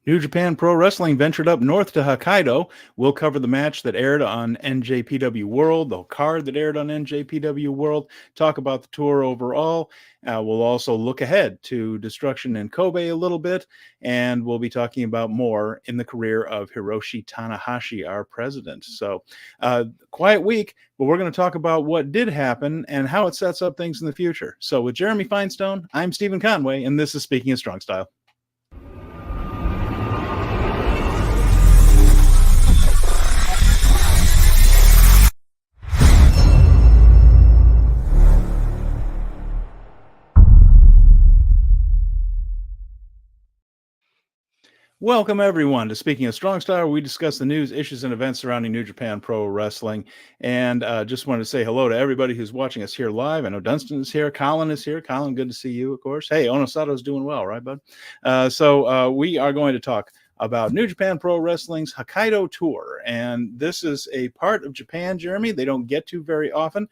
New Japan Pro Wrestling ventured up north to Hokkaido. We'll cover the match that aired on NJPW World, the card that aired on NJPW World, talk about the tour overall. We'll also look ahead to Destruction in Kobe a little bit, and we'll be talking about more in the career of Hiroshi Tanahashi, our president. So, quiet week, but we're going to talk about what did happen and how it sets up things in the future. So, with Jeremy Finestone, I'm Stephen Conway, and this is Speaking of Strong Style. Welcome, everyone, to Speaking of Strong Style, where we discuss the news, issues, and events surrounding New Japan Pro Wrestling. And just wanted to say hello to everybody who's watching us here live. I know Dunstan is here. Colin is here. Colin, good to see you, of course. Hey, Onosato's doing well, right, bud? So we are going to talk about New Japan Pro Wrestling's Hokkaido tour. And this is a part of Japan, Jeremy, they don't get to very often.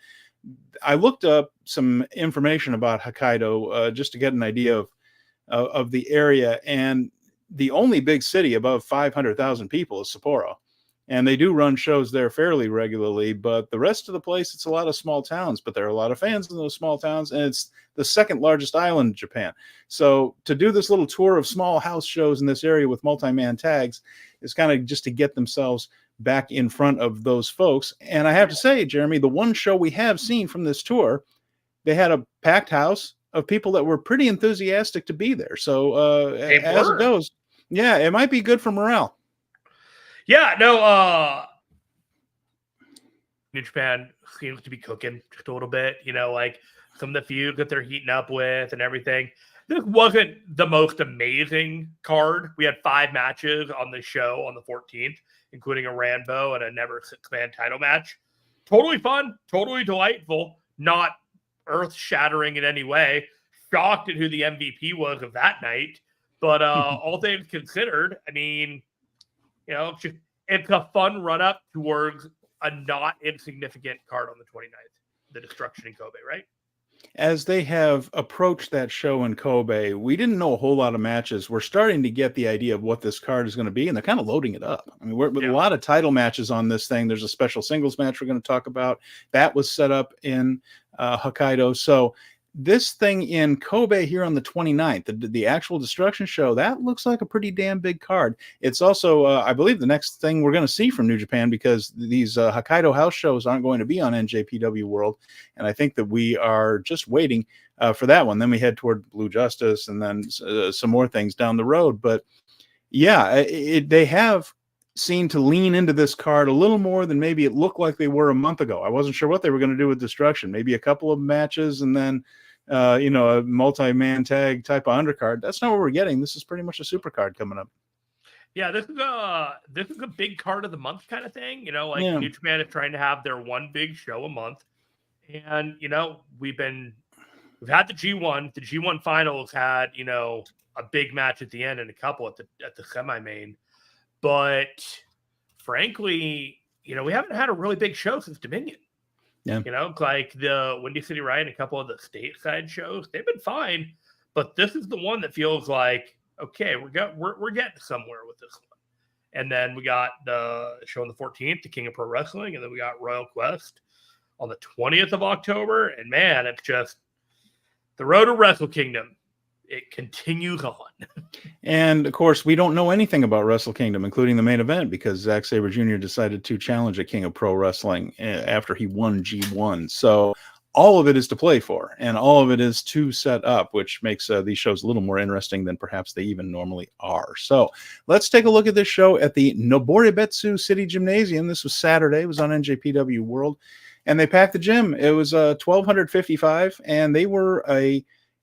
I looked up some information about Hokkaido just to get an idea of the area, and the only big city above 500,000 people is Sapporo, and they do run shows there fairly regularly, but the rest of the place, it's a lot of small towns, but there are a lot of fans in those small towns, and it's the second largest island in Japan. So to do this little tour of small house shows in this area with multi-man tags is kind of just to get themselves back in front of those folks. And I have to say, Jeremy, the one show we have seen from this tour, they had a packed house of people that were pretty enthusiastic to be there. So as it goes, yeah, it might be good for morale. Yeah, no, New Japan seems to be cooking just a little bit, like some of the feuds that they're heating up with and everything. This wasn't the most amazing card. We had 5 matches on the show on the 14th, including a Rambo and a never 6-man title match. Totally fun, totally delightful, not earth-shattering in any way. Shocked at who the MVP was of that night. But all things considered, I mean, it's a fun run-up towards a not insignificant card on the 29th, the Destruction in Kobe, right? As they have approached that show in Kobe, we didn't know a whole lot of matches. We're starting to get the idea of what this card is going to be, and they're kind of loading it up. I mean, with a lot of title matches on this thing. There's a special singles match we're going to talk about. That was set up in Hokkaido. So this thing in Kobe here on the 29th, the actual Destruction show, that looks like a pretty damn big card. It's also, I believe, the next thing we're going to see from New Japan, because these Hokkaido house shows aren't going to be on NJPW World, and I think that we are just waiting for that one. Then we head toward Blue Justice, and then some more things down the road. But yeah, they have seemed to lean into this card a little more than maybe it looked like they were a month ago. I wasn't sure what they were going to do with Destruction. Maybe a couple of matches and then a multi-man tag type of undercard. That's not what we're getting. This is pretty much a super card coming up. Yeah, this is a big card of the month kind of thing. New Japan is trying to have their one big show a month, and we've had the G1. The G1 finals had a big match at the end and a couple at the semi-main, but frankly, we haven't had a really big show since Dominion. Yeah. Like the Windy City Riot and a couple of the stateside shows, they've been fine, but this is the one that feels like, okay, we're getting somewhere with this one. And then we got the show on the 14th, the King of Pro Wrestling, and then we got Royal Quest on the 20th of October. And man, it's just the road to Wrestle Kingdom. It continues on. And of course, we don't know anything about Wrestle Kingdom, including the main event, because Zack Sabre Jr. decided to challenge a King of Pro Wrestling after he won G1. So all of it is to play for, and all of it is to set up, which makes these shows a little more interesting than perhaps they even normally are. So let's take a look at this show at the Noboribetsu City Gymnasium. This was Saturday. It was on NJPW World, and they packed the gym. It was 1,255, and they were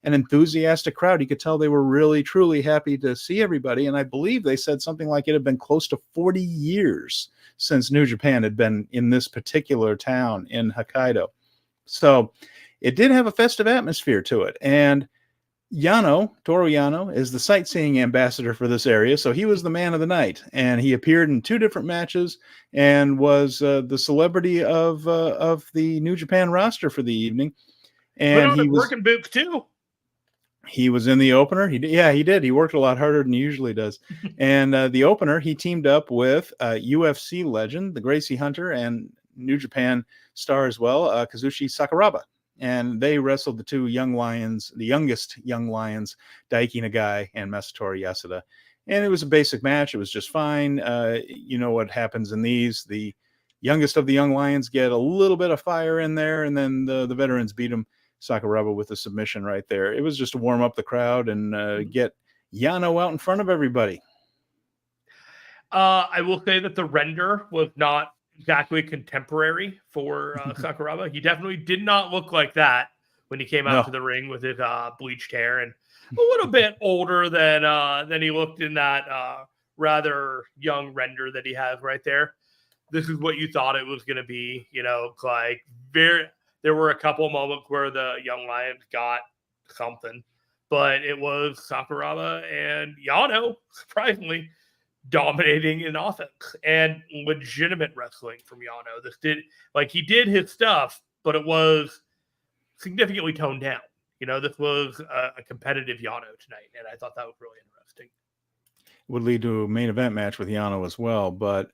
an enthusiastic crowd. You could tell they were really, truly happy to see everybody. And I believe they said something like it had been close to 40 years since New Japan had been in this particular town in Hokkaido. So it did have a festive atmosphere to it. And Toru Yano, is the sightseeing ambassador for this area. So he was the man of the night, and he appeared in 2 different matches and was the celebrity of the New Japan roster for the evening. And he was working boots too. He was in the opener. He did. He worked a lot harder than he usually does. And the opener, he teamed up with UFC legend, the Gracie Hunter, and New Japan star as well, Kazushi Sakuraba. And they wrestled the two young lions, the youngest young lions, Daiki Nagai and Masatori Yasuda. And it was a basic match. It was just fine. You know what happens in these. The youngest of the young lions get a little bit of fire in there, and then the veterans beat them. Sakuraba with a submission right there. It was just to warm up the crowd and get Yano out in front of everybody. I will say that the render was not exactly contemporary for Sakuraba. He definitely did not look like that when he came out to the ring with his bleached hair, and a little bit older than he looked in that rather young render that he has right there. This is what you thought it was going to be, you know, like there were a couple moments where the young lions got something, but it was Sakuraba and Yano, surprisingly, dominating in offense and legitimate wrestling from Yano. He did his stuff, but it was significantly toned down. You know, this was a competitive Yano tonight, and I thought that was really interesting. Would lead to a main event match with Yano as well. But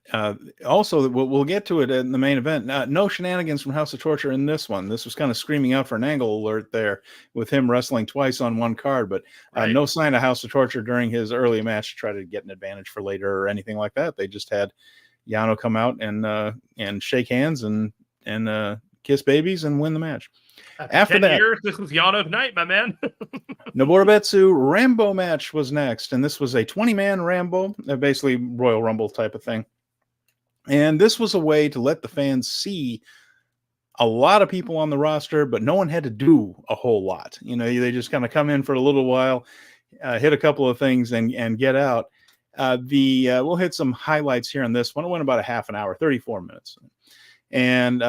also, we'll get to it in the main event. No shenanigans from House of Torture in this one. This was kind of screaming out for an angle alert there with him wrestling twice on one card, but no sign of House of Torture during his early match to try to get an advantage for later or anything like that. They just had Yano come out and shake hands and kiss babiys and win the match. After that, years, this was Yano's night, my man. Noborobetsu Rambo match was next, and this was a 20-man Rambo, basically Royal Rumble type of thing. And this was a way to let the fans see a lot of people on the roster, but no one had to do a whole lot. You know, they just kind of come in for a little while, hit a couple of things, and get out. We'll hit some highlights here on this one. It went about a half an hour, 34 minutes. And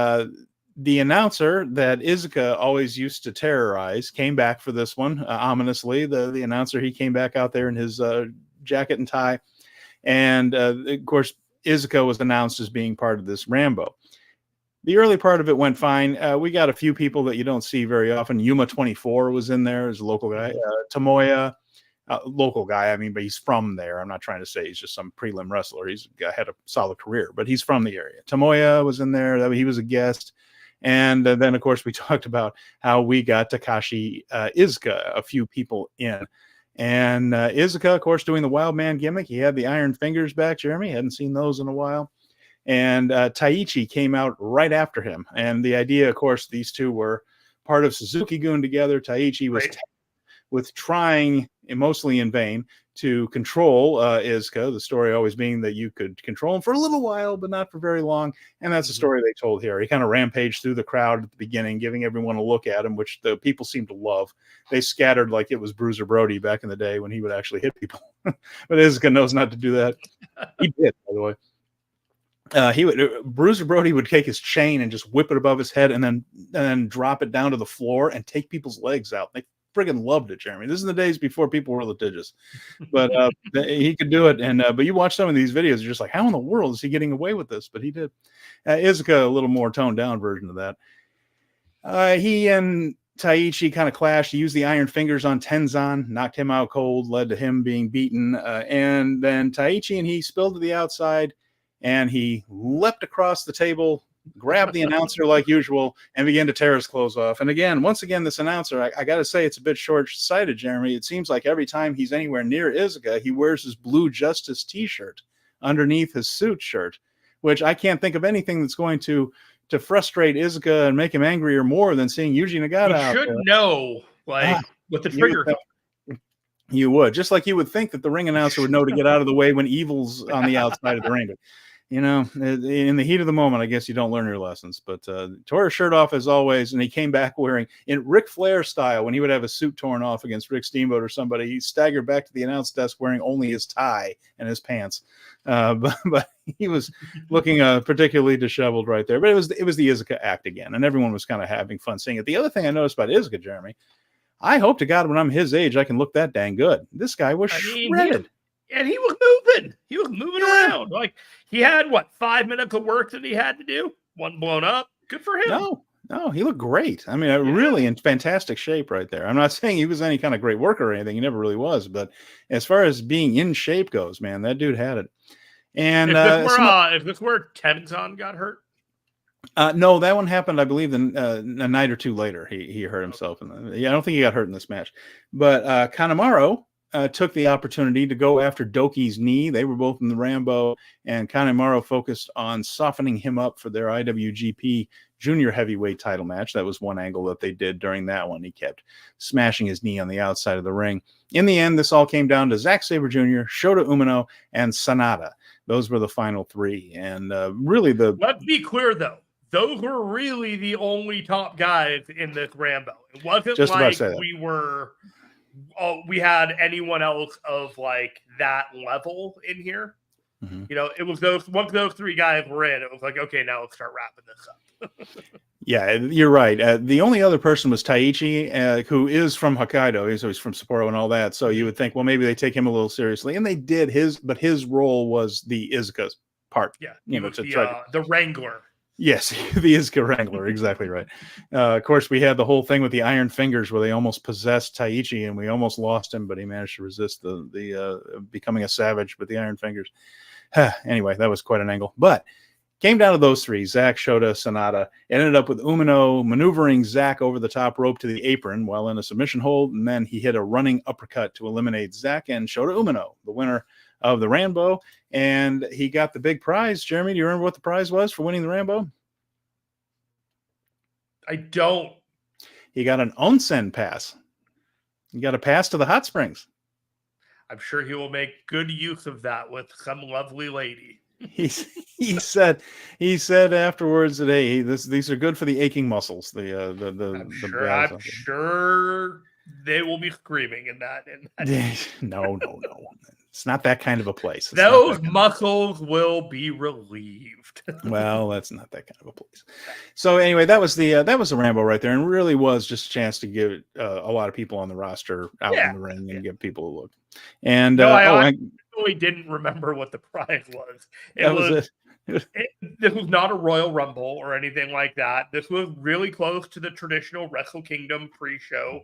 the announcer that Iizuka always used to terrorize came back for this one, ominously. The announcer, he came back out there in his jacket and tie. And, of course, Iizuka was announced as being part of this Rambo. The early part of it went fine. We got a few people that you don't see very often. Yuma24 was in there as a local guy. Tomoya, local guy, I mean, but he's from there. I'm not trying to say he's just some prelim wrestler. He's had a solid career, but he's from the area. Tomoya was in there. He was a guest. And then, of course, we talked about how we got Takashi Iizuka, a few people in. And Iizuka, of course, doing the wild man gimmick. He had the iron fingers back, Jeremy. Hadn't seen those in a while. And Taichi came out right after him. And the idea, of course, these two were part of Suzuki-gun together. Taichi was with trying, mostly in vain, to control Iizuka, the story always being that you could control him for a little while, but not for very long. And that's the story they told here. He kind of rampaged through the crowd at the beginning, giving everyone a look at him, which the people seemed to love. They scattered like it was Bruiser Brody back in the day when he would actually hit people. But Iizuka knows not to do that. He did, by the way. Bruiser Brody would take his chain and just whip it above his head and then drop it down to the floor and take people's legs out. They friggin' loved it, Jeremy. This is the days before people were litigious, but he could do it. And but you watch some of these videos, you're just like, how in the world is he getting away with this? But he did. Iizuka, a little more toned down version of that. He and Taichi kind of clashed. He used the iron fingers on Tenzan, knocked him out cold, led to him being beaten. And then Taichi and he spilled to the outside, and he leapt across the table, grabbed the announcer like usual, and began to tear his clothes off. And once again, this announcer, I got to say, it's a bit short-sighted, Jeremy. It seems like every time he's anywhere near Iizuka, he wears his Blue Justice t-shirt underneath his suit shirt, which I can't think of anything that's going to frustrate Iizuka and make him angrier more than seeing Yuji Nagata out there. You should know, what the trigger. You would. Just like you would think that the ring announcer would know to get out of the way when Evil's on the outside of the ring. But, you know, in the heat of the moment, I guess you don't learn your lessons. But tore his shirt off as always, and he came back wearing, in Ric Flair style, when he would have a suit torn off against Rick Steamboat or somebody, he staggered back to the announce desk wearing only his tie and his pants. But he was looking particularly disheveled right there. But it was the Iizuka act again, and everyone was kind of having fun seeing it. The other thing I noticed about Iizuka, Jeremy, I hope to God when I'm his age I can look that dang good. This guy was shredded. And he was moving. He was moving around. Like, he had, 5 minutes of work that he had to do? One blown up. Good for him. No, he looked great. I mean, really in fantastic shape right there. I'm not saying he was any kind of great worker or anything. He never really was. But as far as being in shape goes, man, that dude had it. And if this were Tenzan got hurt? No, that one happened, I believe, a night or two later. He hurt himself. I don't think he got hurt in this match. But Kanemaru took the opportunity to go after Doki's knee. They were both in the Rambo, and Kanemaru focused on softening him up for their IWGP Junior Heavyweight title match. That was one angle that they did during that one. He kept smashing his knee on the outside of the ring. In the end, this all came down to Zack Sabre Jr., Shota Umino, and Sanada. Those were the final three. And really Let's be clear, though. Those were really the only top guys in this Rambo. It wasn't just like we had anyone else of like that level in here. Mm-hmm. You know, it was once those three guys were in, it was like, okay, now let's start wrapping this up. Yeah, you're right. The only other person was Taichi, who is from Hokkaido. He's from Sapporo and all that. So you would think, well, maybe they take him a little seriously, and they did. But his role was the Izuka's part. Yeah, the Wrangler. Yes, the Izuka Wrangler, exactly right. Of course, we had the whole thing with the Iron Fingers where they almost possessed Taichi, and we almost lost him, but he managed to resist the becoming a savage with the Iron Fingers. Anyway, that was quite an angle. But came down to those three, Zack, Shota, Sanada. It ended up with Umino maneuvering Zack over the top rope to the apron while in a submission hold, and then he hit a running uppercut to eliminate Zack and Shota Umino, the winner of the Rambo, and he got the big prize. Jeremy, do you remember what the prize was for winning the Rambo? I don't. He got an onsen pass. He got a pass to the hot springs. I'm sure he will make good use of that with some lovely lady. He said afterwards that, hey, these are good for the aching muscles. I'm sure they will be screaming in that. No. It's not that kind of a place. Those muscles will be relieved. Well, that's not that kind of a place. So anyway, that was the Rambo right there, and really was just a chance to give a lot of people on the roster out in the ring and give people a look. And I really didn't remember what the prize was. This was not a Royal Rumble or anything like that. This was really close to the traditional Wrestle Kingdom pre-show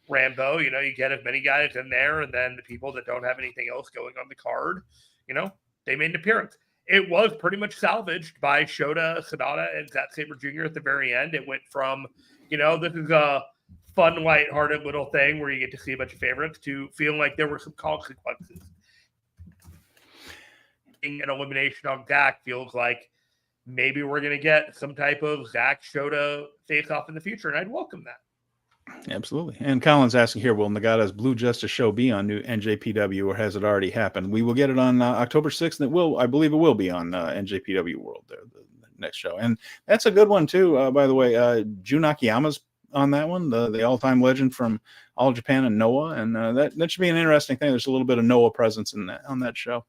Rambo. You know, you get as many guys in there, and then the people that don't have anything else going on the card, you know, they made an appearance. It was pretty much salvaged by Shota, Sanada, and Zack Sabre Jr. at the very end. It went from, you know, this is a fun, lighthearted little thing where you get to see a bunch of favorites to feeling like there were some consequences. An elimination on Zack feels like maybe we're going to get some type of Zack Shota face-off in the future, and I'd welcome that. Absolutely. And Colin's asking here, will Nagata's Blue Justice show be on new NJPW, or has it already happened? We will get it on October 6th, and I believe it will be on NJPW World, the next show. And that's a good one, too, by the way. Jun Akiyama's on that one, the all-time legend from All Japan and Noah, and that should be an interesting thing. There's a little bit of Noah presence on that show.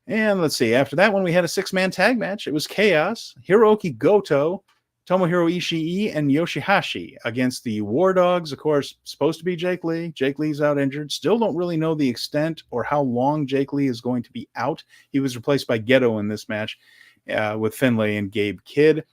And let's see, after that one, we had a 6-man tag match. It was Chaos, Hiroki Goto, Tomohiro Ishii, and Yoshihashi against the War Dogs. Of course, supposed to be Jake Lee. Jake Lee's out injured. Still don't really know the extent or how long Jake Lee is going to be out. He was replaced by Geto in this match with Finlay and Gabe Kidd.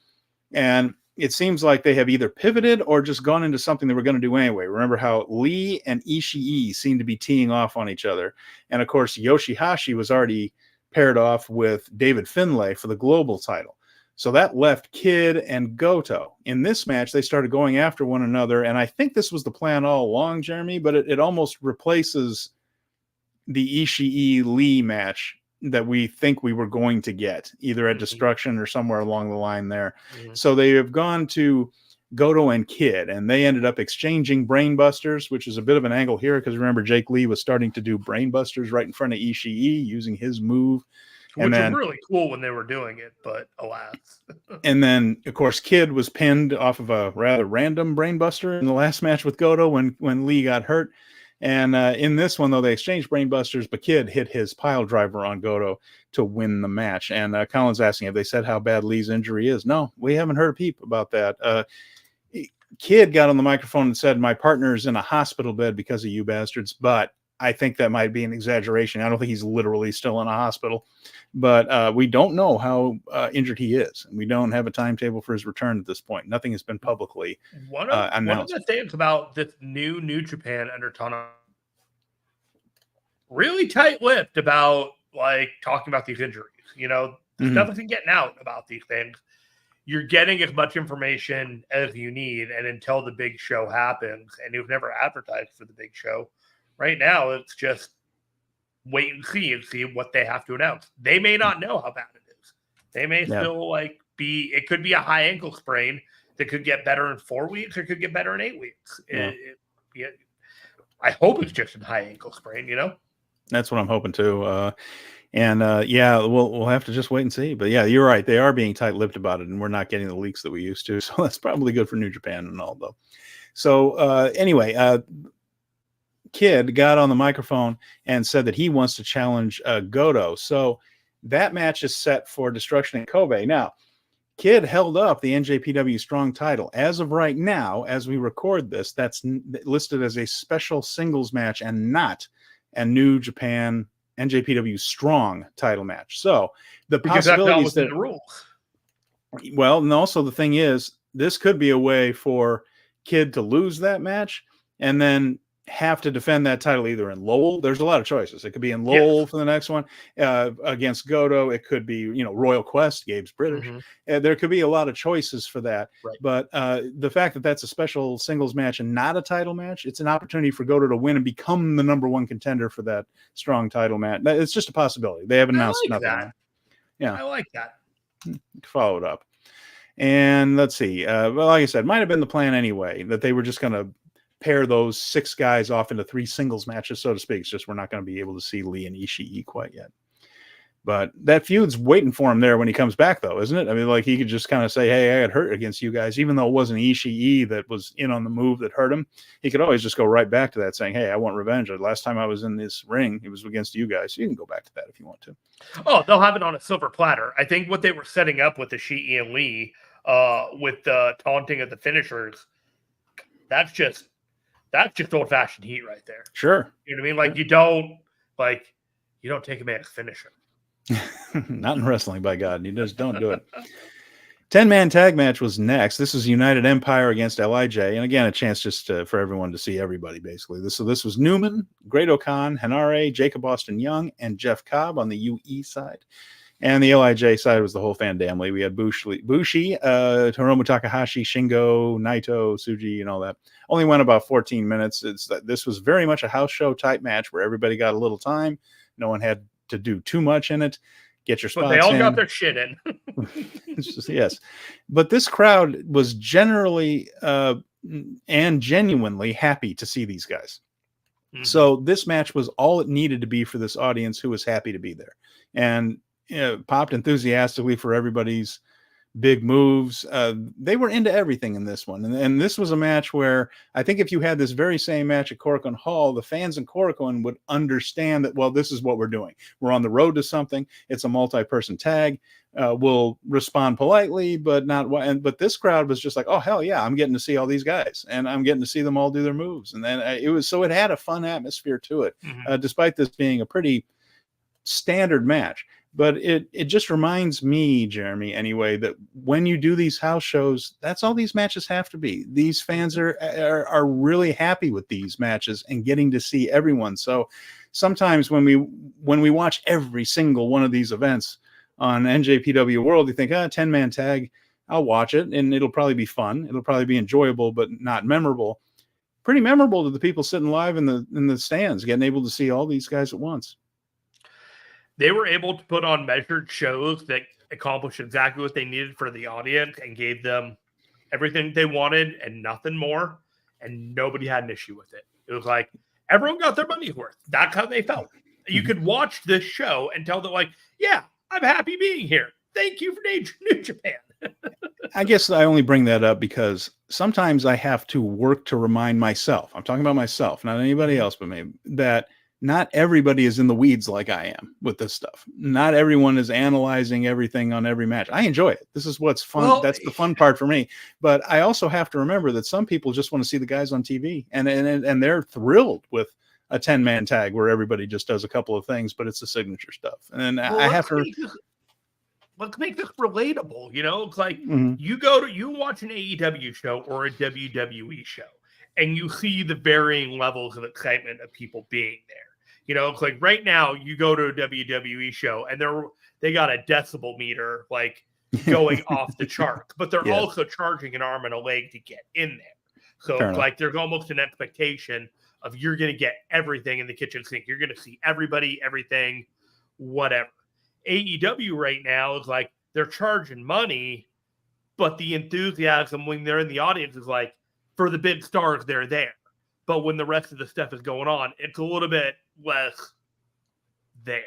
And it seems like they have either pivoted or just gone into something they were going to do anyway. Remember how Lee and Ishii seemed to be teeing off on each other. And, of course, Yoshihashi was already paired off with David Finlay for the global title. So that left Kidd and Goto. In this match, they started going after one another, and I think this was the plan all along, Jeremy, but it almost replaces the Ishii-Lee match that we think we were going to get, either at Destruction or somewhere along the line there. Mm-hmm. So they have gone to Goto and Kidd, and they ended up exchanging brainbusters, which is a bit of an angle here, because remember, Jake Lee was starting to do brainbusters right in front of Ishii using his move. Which was really cool when they were doing it, but alas. And then, of course, Kidd was pinned off of a rather random brainbuster in the last match with Goto when Lee got hurt. And in this one, though, they exchanged brainbusters, but Kidd hit his pile driver on Goto to win the match. And Colin's asking, have they said how bad Lee's injury is? No, we haven't heard a peep about that. Kidd got on the microphone and said, my partner's in a hospital bed because of you bastards, but I think that might be an exaggeration. I don't think he's literally still in a hospital, but we don't know how injured he is. And we don't have a timetable for his return at this point. Nothing has been publicly announced. One of the things about this New Japan under Tanahashi, really tight-lipped about like talking about these injuries. You know, there's nothing getting out about these things. You're getting as much information as you need, and until the big show happens, and you've never advertised for the big show, right now it's just wait and see what they have to announce. They may not know how bad it is. They may still it could be a high ankle sprain that could get better in 4 weeks or could get better in 8 weeks. Yeah. I hope it's just a high ankle sprain, you know? That's what I'm hoping too. We'll have to just wait and see. But yeah, you're right. They are being tight-lipped about it, and we're not getting the leaks that we used to. So that's probably good for New Japan and all, though. So anyway, Kid got on the microphone and said that he wants to challenge Goto. So that match is set for Destruction in Kobe. Now, Kid held up the NJPW Strong title. As of right now, as we record this, that's listed as a special singles match and not a New Japan NJPW Strong title match. So the possibilities that the rules. Well, and also the thing is, this could be a way for Kid to lose that match and then have to defend that title either in Lowell. There's a lot of choices. It could be in Lowell for the next one against Goto. It could be, Royal Quest. Gabe's British. There could be a lot of choices for that. Right. But the fact that that's a special singles match and not a title match, it's an opportunity for Goto to win and become the number one contender for that Strong title match. It's just a possibility. They haven't announced nothing. That. Yeah, I like that. Follow it up. And let's see. Well, like I said, might have been the plan anyway, that they were just going to pair those 6 guys off into 3 singles matches, so to speak. It's just we're not going to be able to see Lee and Ishii quite yet. But that feud's waiting for him there when he comes back, though, isn't it? I mean, like, he could just kind of say, hey, I got hurt against you guys, even though it wasn't Ishii that was in on the move that hurt him. He could always just go right back to that, saying, hey, I want revenge. Last time I was in this ring, it was against you guys. So you can go back to that if you want to. Oh, they'll have it on a silver platter. I think what they were setting up with Ishii and Lee, with the taunting of the finishers, that's just old-fashioned heat right there. Sure. You know what I mean? Like, you don't take a man's finisher. Not in wrestling, by God. You just don't do it. 10-man tag match was next. This is United Empire against LIJ. And again, a chance just for everyone to see everybody, basically. This was Newman, Great O'Khan, Hanare, Jacob Austin Young, and Jeff Cobb on the UE side. And the LIJ side was the whole family. We had Bushi, Hiromu Takahashi, Shingo, Naito, Tsuji, and all that. Only went about 14 minutes. This was very much a house show type match where everybody got a little time. No one had to do too much in it. Get your spots in. But they all got their shit in. Yes. But this crowd was generally and genuinely happy to see these guys. Mm-hmm. So this match was all it needed to be for this audience who was happy to be there. And popped enthusiastically for everybody's big moves. They were into everything in this one. And this was a match where I think if you had this very same match at Korakuen Hall, the fans in Korakuen would understand that, well, this is what we're doing. We're on the road to something. It's a multi-person tag. We'll respond politely, but not. But this crowd was just like, oh, hell yeah, I'm getting to see all these guys and I'm getting to see them all do their moves. And then it had a fun atmosphere to it, despite this being a pretty standard match. But it just reminds me, Jeremy, anyway, that when you do these house shows, that's all these matches have to be. These fans are really happy with these matches and getting to see everyone. So sometimes when we watch every single one of these events on NJPW World, you think, 10-man tag, I'll watch it, and it'll probably be fun. It'll probably be enjoyable, but not memorable. Pretty memorable to the people sitting live in the stands, getting able to see all these guys at once. They were able to put on measured shows that accomplished exactly what they needed for the audience and gave them everything they wanted and nothing more. And nobody had an issue with it. It was like everyone got their money's worth. That's how they felt. You could watch this show and tell them, like, yeah, I'm happy being here. Thank you for New Japan. I guess I only bring that up because sometimes I have to work to remind myself, I'm talking about myself, not anybody else but me, that not everybody is in the weeds like I am with this stuff. Not everyone is analyzing everything on every match. I enjoy it. This is what's fun. Well, that's the fun part for me. But I also have to remember that some people just want to see the guys on TV and they're thrilled with a 10-man tag where everybody just does a couple of things, but it's the signature stuff. And well, I have to. Let's make this relatable. It's like you watch an AEW show or a WWE show, and you see the varying levels of excitement of people being there. It's like right now you go to a WWE show and they got a decibel meter like going off the chart, but they're also charging an arm and a leg to get in there. So it's like there's almost an expectation of you're going to get everything in the kitchen sink. You're going to see everybody, everything, whatever. AEW right now is like they're charging money, but the enthusiasm when they're in the audience is like for the big stars, they're there. But when the rest of the stuff is going on, it's a little bit less there.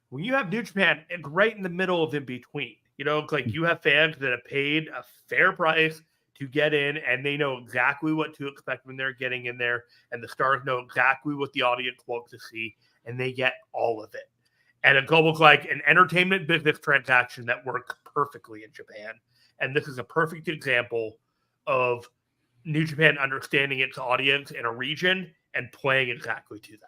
When you have New Japan, it's right in the middle of in between. It's like you have fans that have paid a fair price to get in, and they know exactly what to expect when they're getting in there, and the stars know exactly what the audience wants to see, and they get all of it. And it's almost like an entertainment business transaction that works perfectly in Japan. And this is a perfect example of New Japan understanding its audience in a region and playing exactly to that.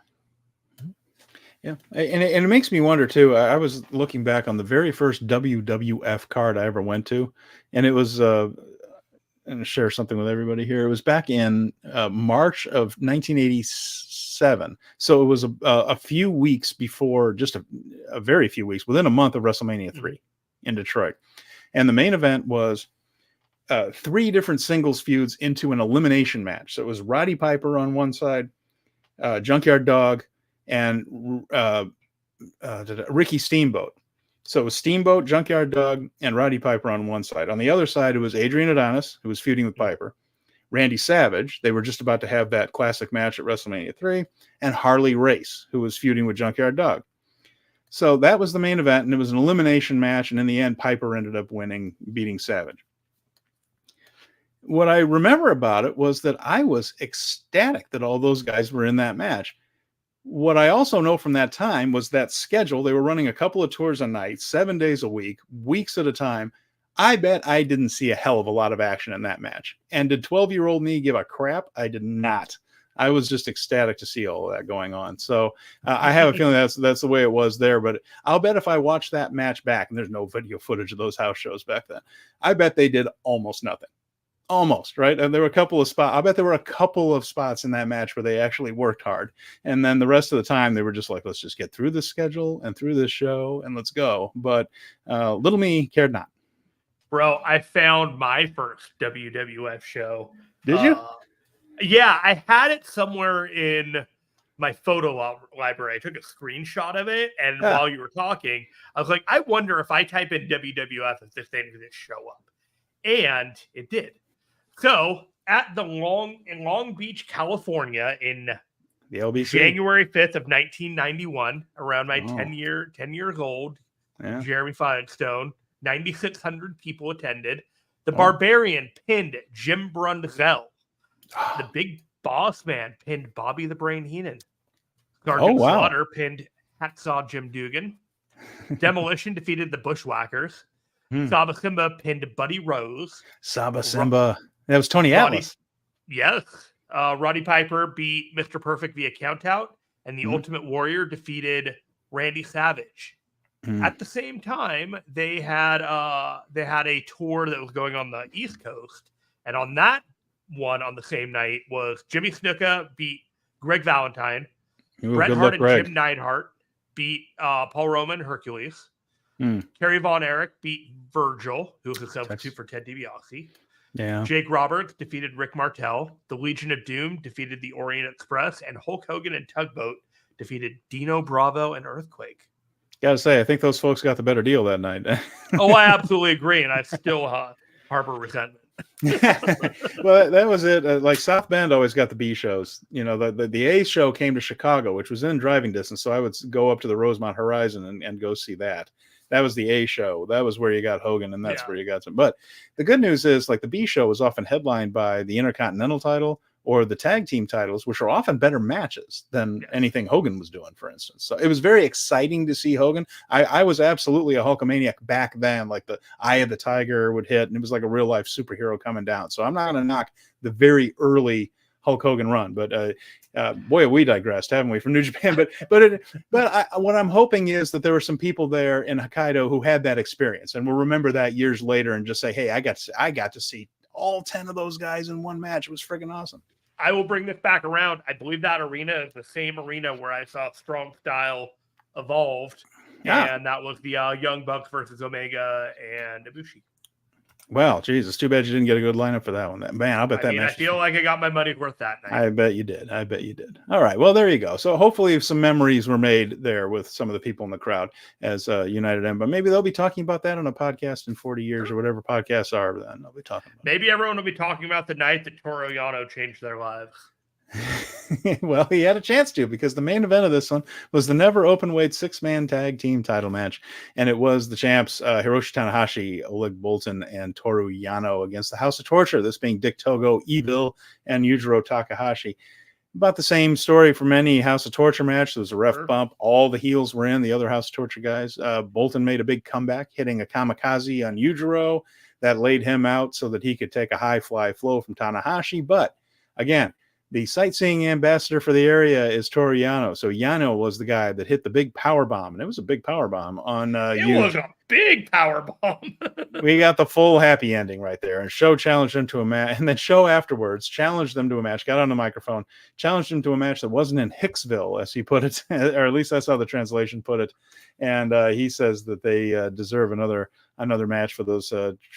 Yeah. And it makes me wonder too. I was looking back on the very first WWF card I ever went to, and it was, and I'll share something with everybody here. It was back in March of 1987. So it was a few weeks before, just a very few weeks, within a month of WrestleMania 3 in Detroit. And the main event was 3 different singles feuds into an elimination match. So it was Roddy Piper on one side, Junkyard Dog, and Ricky Steamboat. So it was Steamboat, Junkyard Dog, and Roddy Piper on one side. On the other side, it was Adrian Adonis, who was feuding with Piper, Randy Savage. They were just about to have that classic match at WrestleMania 3, and Harley Race, who was feuding with Junkyard Dog. So that was the main event, and it was an elimination match, and in the end, Piper ended up winning, beating Savage. What I remember about it was that I was ecstatic that all those guys were in that match. What I also know from that time was that schedule. They were running a couple of tours a night, 7 days a week, weeks at a time. I bet I didn't see a hell of a lot of action in that match. And did 12-year-old me give a crap? I did not. I was just ecstatic to see all of that going on. So I have a feeling that's the way it was there. But I'll bet if I watched that match back, and there's no video footage of those house shows back then, I bet they did almost nothing. Almost, right? And there were a couple of spots. I bet there were a couple of spots in that match where they actually worked hard. And then the rest of the time, they were just like, let's just get through this schedule and through this show and let's go. But little me cared not. Bro, I found my first WWF show. Did you? Yeah, I had it somewhere in my photo library. I took a screenshot of it. And while you were talking, I was like, I wonder if I type in WWF, if this thing would show up. And it did. So at the in Long Beach, California, in the LBC. January 5th of 1991, around my 10 years old, Jeremy Finestone, 9,600 people attended. The Barbarian pinned Jim Brunzell. The Big Boss Man pinned Bobby the Brain Heenan. Sergeant Slaughter pinned Hacksaw Jim Dugan. Demolition defeated the Bushwhackers. Saba Simba pinned Buddy Rose. Saba Simba. That was Tony Atlas. Yes. Roddy Piper beat Mr. Perfect via countout, and the Ultimate Warrior defeated Randy Savage. At the same time, they had a tour that was going on the East Coast, and on that one on the same night was Jimmy Snuka beat Greg Valentine. Bret Hart and Jim Neidhart beat Paul Roman, Hercules. Kerry Von Erich beat Virgil, who was a substitute for Ted DiBiase. Yeah. Jake Roberts defeated Rick Martel. The Legion of Doom defeated the Orient Express, and Hulk Hogan and Tugboat defeated Dino Bravo and Earthquake. Gotta say, I think those folks got the better deal that night. Oh, I absolutely agree, and I still harbor resentment. Well, that was it. Like South Bend always got the B shows. You know, the A show came to Chicago, which was in driving distance, so I would go up to the Rosemont Horizon and go see that. That was the A show. That was where you got Hogan, and that's where you got some. But the good news is, like, the B show was often headlined by the Intercontinental title or the tag team titles, which are often better matches than anything Hogan was doing, for instance. So it was very exciting to see Hogan. I was absolutely a Hulkamaniac back then. Like the Eye of the Tiger would hit, and it was like a real life superhero coming down. So I'm not going to knock the very early Hulk Hogan run. But boy, we digressed, haven't we, from New Japan? What I'm hoping is that there were some people there in Hokkaido who had that experience and will remember that years later and just say, hey, I got to see all 10 of those guys in one match. It was friggin' awesome. I will bring this back around. I believe that arena is the same arena where I saw Strong Style Evolved. Yeah. And that was the Young Bucks versus Omega and Ibushi. Well, Jesus, too bad you didn't get a good lineup for that one. Man, I'll bet I feel like I got my money's worth that night. I bet you did. All right. Well, there you go. So hopefully some memories were made there with some of the people in the crowd as United M. But maybe they'll be talking about that on a podcast in 40 years or whatever podcasts are. Then they'll be talking about maybe everyone will be talking about the night that Toru Yano changed their lives. Well, he had a chance to, because the main event of this one was the never open weight 6-man tag team title match, and it was the champs Hiroshi Tanahashi, Oleg Boltin, and Toru Yano against the House of Torture, this being Dick Togo, Evil, and Yujiro Takahashi. About the same story from any House of Torture match. There was a ref bump. All the heels were in, the other House of Torture guys. Boltin made a big comeback, hitting a kamikaze on Yujiro. That laid him out so that he could take a high fly flow from Tanahashi. But again, the sightseeing ambassador for the area is Toru Yano. So Yano was the guy that hit the big power bomb, and it was a big power bomb on It was a big power bomb. We got the full happy ending right there. And Show challenged him to a match, and then Show afterwards challenged them to a match, got on the microphone, challenged him to a match that wasn't in Hicksville, as he put it, or at least that's how the translation put it. And he says that they deserve another match for those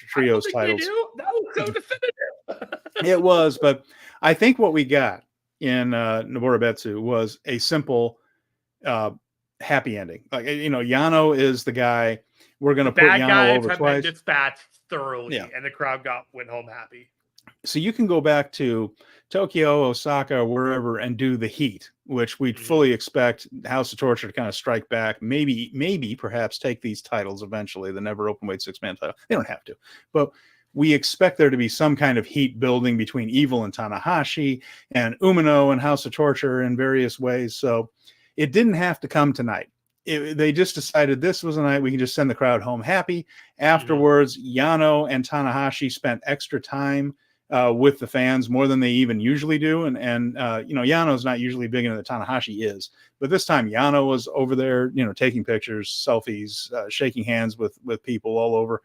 trios titles. That was so definitive. It was, but I think what we got in Noborobetsu was a simple happy ending. Like, Yano is the guy. We're going to put Yano over twice. Dispatched thoroughly, and the crowd went home happy. So you can go back to Tokyo, Osaka, wherever, and do the heat, which we'd fully expect House of Torture to kind of strike back. Maybe perhaps take these titles eventually, the never open weight 6-man title. They don't have to, but we expect there to be some kind of heat building between Evil and Tanahashi and Umino and House of Torture in various ways. So it didn't have to come tonight. They just decided this was a night we can just send the crowd home happy. Afterwards, Yano and Tanahashi spent extra time with the fans, more than they even usually do. And Yano's not usually big into the Tanahashi is, but this time Yano was over there, taking pictures, selfies, shaking hands with people all over.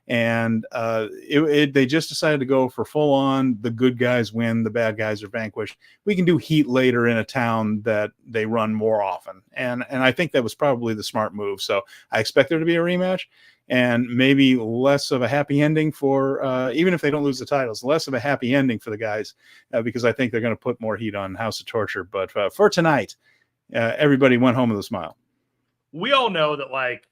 And they just decided to go for full on, the good guys win, the bad guys are vanquished. We can do heat later in a town that they run more often. And I think that was probably the smart move. So I expect there to be a rematch, and maybe less of a happy ending for, even if they don't lose the titles, less of a happy ending for the guys, because I think they're going to put more heat on House of Torture. But for tonight, everybody went home with a smile. We all know that like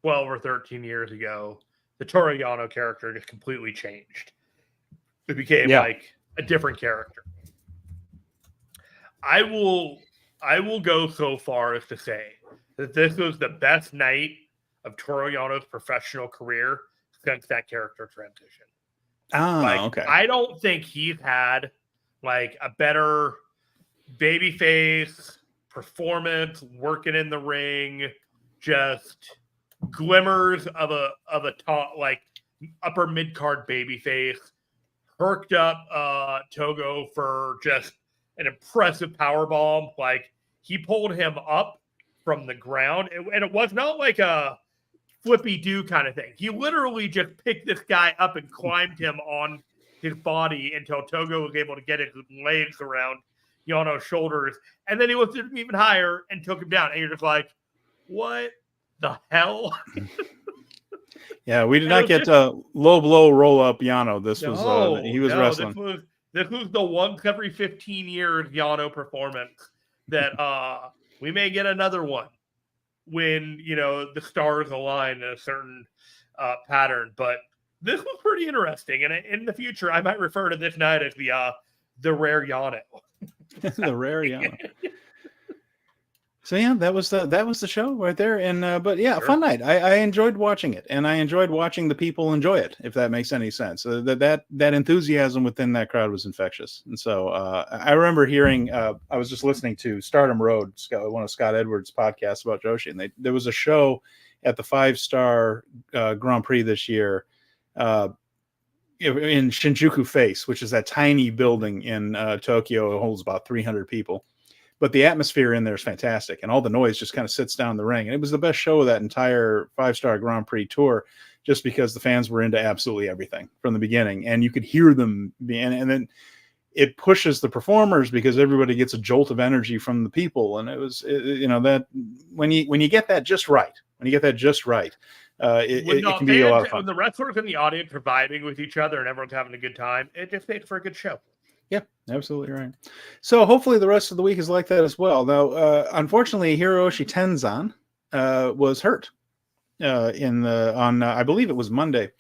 12 or 13 years ago, the Toru Yano character just completely changed. It became like a different character. I will go so far as to say that this was the best night of Toru Yano's professional career since that character transition. Okay. I don't think he's had like a better babyface performance, working in the ring, just glimmers of a top, like upper mid card babyface, perked up Togo for just an impressive power bomb. Like, he pulled him up from the ground, and it was not like a flippy do kind of thing. He literally just picked this guy up and climbed him on his body until Togo was able to get his legs around Yano's shoulders, and then he lifted him even higher and took him down. And you're just like, what the hell? Yeah, we did not get low blow roll up Yano. This was he was wrestling. This was the once every 15 years Yano performance that we may get another one when the stars align in a certain pattern. But this was pretty interesting, and in the future, I might refer to this night as the rare Yano. The rare Yano. So yeah, that was the show right there. And but yeah, sure. Fun night. I enjoyed watching it, and I enjoyed watching the people enjoy it, if that makes any sense. That enthusiasm within that crowd was infectious. And so I remember hearing, I was just listening to Stardom Road, one of Scott Edwards' podcasts about Joshi, and there was a show at the 5-star Grand Prix this year in Shinjuku Face, which is that tiny building in Tokyo. It holds about 300 people. But the atmosphere in there is fantastic, and all the noise just kind of sits down the ring. And it was the best show of that entire 5-star Grand Prix tour, just because the fans were into absolutely everything from the beginning, and you could hear them. And then it pushes the performers because everybody gets a jolt of energy from the people. And it was, that when you get that just right, it can be a lot of fun. When the wrestlers and the audience are vibing with each other and everyone's having a good time, it just makes for a good show. Yeah, absolutely right. So hopefully the rest of the week is like that as well. Now, unfortunately, Hiroshi Tenzan was hurt I believe it was Monday.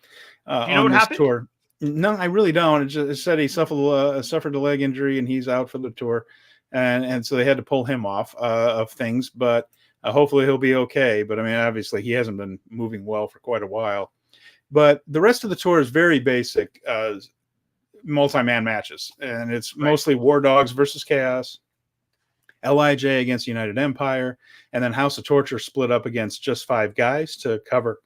Do you know what happened? Tour. No, I really don't. It said he suffered a leg injury and he's out for the tour, and so they had to pull him off of things. But hopefully he'll be okay. But I mean, obviously he hasn't been moving well for quite a while. But the rest of the tour is very basic. Multi-man matches, and it's mostly War Dogs versus Chaos, LIJ against United Empire, and then House of Torture split up against just 5 guys to cover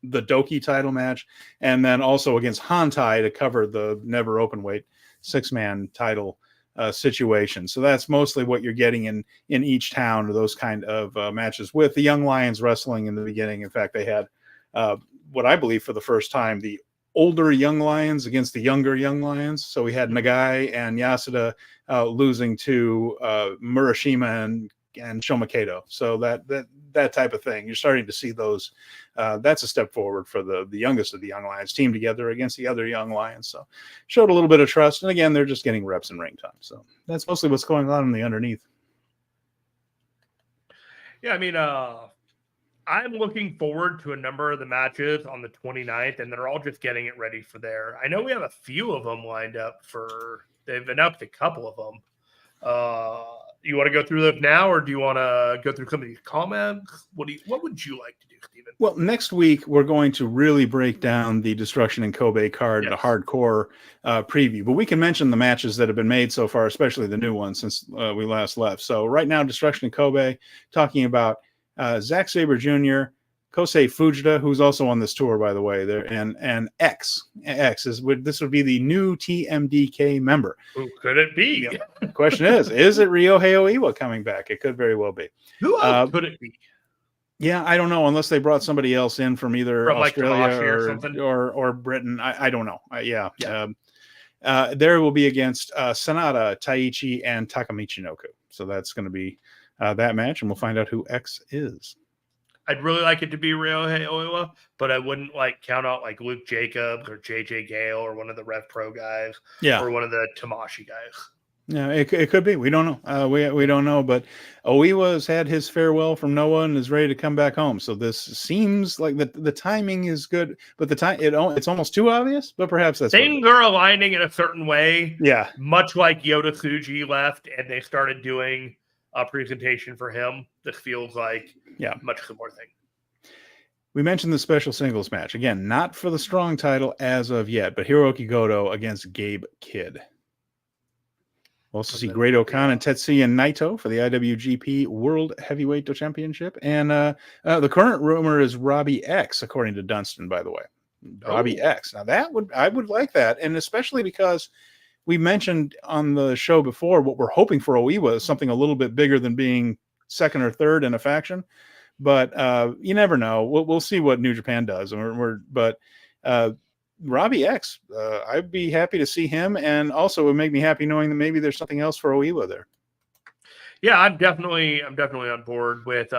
the Doki title match, and then also against Hantai to cover the never openweight 6-man title situation. So that's mostly what you're getting in each town, those kind of matches, with the Young Lions wrestling in the beginning. In fact, they had what I believe for the first time, the older Young Lions against the younger Young Lions. So we had Nagai and Yasuda losing to Murashima and Shomakato. So that type of thing. You're starting to see those. That's a step forward for the youngest of the Young Lions team together against the other Young Lions. So showed a little bit of trust. And again, they're just getting reps and ring time. So that's mostly what's going on in the underneath. Yeah, I mean, I'm looking forward to a number of the matches on the 29th, and they're all just getting it ready for there. I know we have a few of them lined up they've announced a couple of them. You want to go through those now, or do you want to go through some of these comments? What would you like to do, Steven? Well, next week, we're going to really break down the Destruction in Kobe card, the hardcore preview. But we can mention the matches that have been made so far, especially the new ones since we last left. So right now, Destruction in Kobe, talking about Zack Sabre Jr., Kosei Fujita, who's also on this tour, by the way, there, and X this would be the new TMDK member. Who could it be? Yeah. The question is it Ryohei Oiwa coming back? It could very well be. Who else could it be? Yeah, I don't know, unless they brought somebody else in from either Australia or Britain. I don't know. There will be against Sanada, Taichi, and Takamichi Noku. So that's going to be that match, and we'll find out who X is. I'd really like it to be Ryohei Oiwa, but I wouldn't count out Luke Jacobs or JJ Gale or one of the Rev Pro guys, or one of the Tamashi guys. Yeah, it could be. We don't know. We don't know, but Oiwa's had his farewell from Noah and is ready to come back home. So this seems like the timing is good, but it's almost too obvious. But perhaps that's things are aligning in a certain way. Yeah, much like Yota Tsuji left, and they started doing a presentation for him. This feels like much similar thing. We mentioned the special singles match. Again, not for the strong title as of yet, but Hiroki Goto against Gabe Kidd. We'll also see Great Okan and Tetsuya Naito for the IWGP World Heavyweight Championship. And the current rumor is Robbie X, according to Dunstan, by the way. Robbie X. Now I would like that, and especially because we mentioned on the show before what we're hoping for Oiwa is something a little bit bigger than being second or third in a faction. But you never know. We'll see what New Japan does. But Robbie X, I'd be happy to see him, and also it would make me happy knowing that maybe there's something else for Oiwa there. Yeah, I'm definitely on board with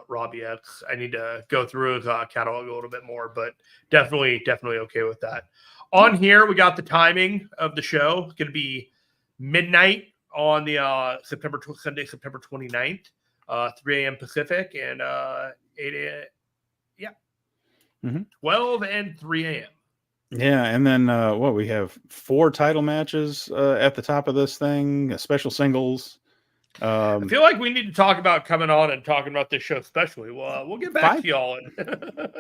Robbie X. I need to go through his catalog a little bit more, but definitely okay with that. On here, we got the timing of the show. It's going to be midnight on the Sunday, September 29th, 3 a.m. Pacific, and 8 a.m. Yeah, 12 and 3 a.m. Yeah, and then we have 4 title matches at the top of this thing, special singles. I feel like we need to talk about coming on and talking about this show especially. We'll get back to y'all.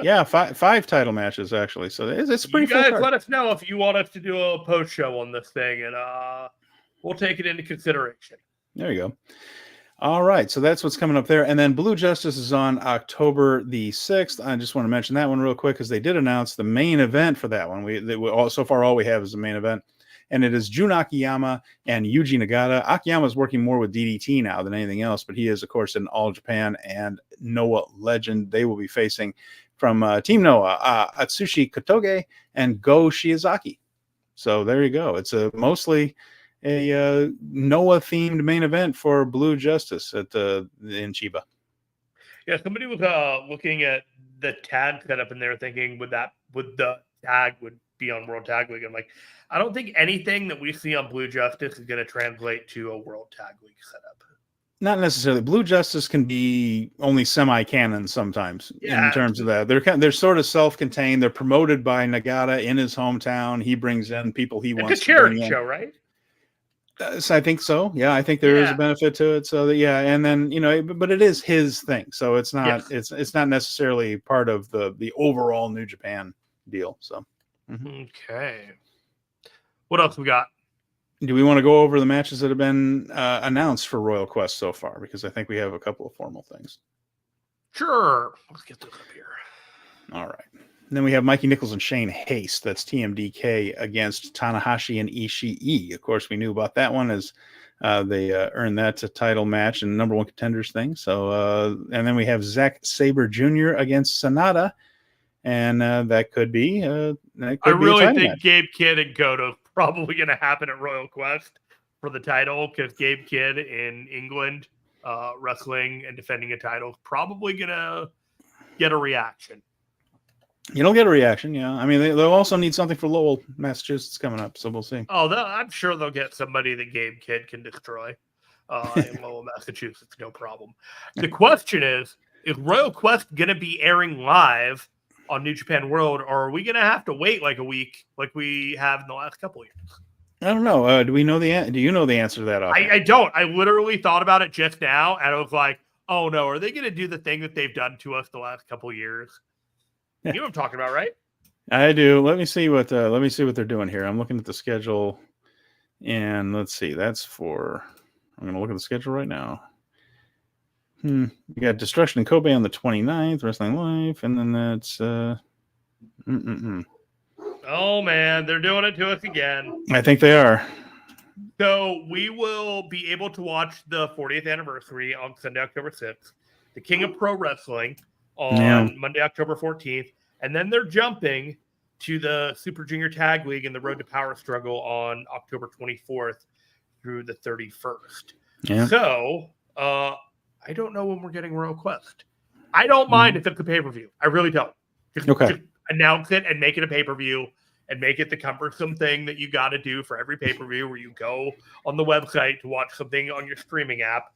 Yeah, 5 title matches, actually. So it's pretty You guys let us know if you want us to do a post show on this thing, and we'll take it into consideration. There you go. All right, so that's what's coming up there. And then Blue Justice is on October the 6th. I just want to mention that one real quick because they did announce the main event for that one. So far, all we have is the main event. And it is Jun Akiyama and Yuji Nagata. Akiyama is working more with DDT now than anything else, but he is, of course, in All Japan and Noah Legend. They will be facing from Team Noah, Atsushi Kotoge and Go Shiozaki. So there you go. It's mostly a Noah-themed main event for Blue Justice in Chiba. Yeah, somebody was looking at the tag setup and they're thinking, would the tag would be on World Tag League? I'm like, I don't think anything that we see on Blue Justice is going to translate to a World Tag League setup. Not necessarily. Blue Justice can be only semi-canon sometimes in terms of that. They're sort of self-contained. They're promoted by Nagata in his hometown. He brings in people he wants to bring in. It's a charity show, right? I think so. Yeah, I think there is a benefit to it. So and then but it is his thing. So it's not it's not necessarily part of the overall New Japan deal. So okay. What else we got? Do we want to go over the matches that have been announced for Royal Quest so far? Because I think we have a couple of formal things. Sure. Let's get those up here. All right. And then we have Mikey Nichols and Shane Haste. That's TMDK against Tanahashi and Ishii. Of course, we knew about that one as they earned that title match and number one contenders thing. So, and then we have Zack Sabre Jr. against Sanada. And that could be. I really think match. Gabe Kidd and Goto probably going to happen at Royal Quest for the title because Gabe Kidd in England wrestling and defending a title is probably going to get a reaction. You'll get a reaction, yeah. I mean, they'll also need something for Lowell, Massachusetts coming up, so we'll see. Oh, I'm sure they'll get somebody that Gabe Kidd can destroy in Lowell, Massachusetts, no problem. The question is Royal Quest going to be airing live on New Japan World, or are we going to have to wait like a week like we have in the last couple of years? I don't know. Do you know the answer to that? I don't. I literally thought about it just now, and I was like, oh, no, are they going to do the thing that they've done to us the last couple of years? You know what I'm talking about, right? I do. Let me see what they're doing here. I'm looking at the schedule, and let's see. That's for. I'm going to look at the schedule right now. You got Destruction in Kobe on the 29th, Wrestling Live, and then that's. Oh man, they're doing it to us again. I think they are. So we will be able to watch the 40th anniversary on Sunday, October 6th. The King of Pro Wrestling on Monday, October 14th. And then they're jumping to the Super Junior Tag League and the Road to Power Struggle on October 24th through the 31st. Yeah. So, I don't know when we're getting Royal Quest. I don't mind if it's a pay-per-view. I really don't. Just announce it and make it a pay-per-view and make it the cumbersome thing that you got to do for every pay-per-view where you go on the website to watch something on your streaming app.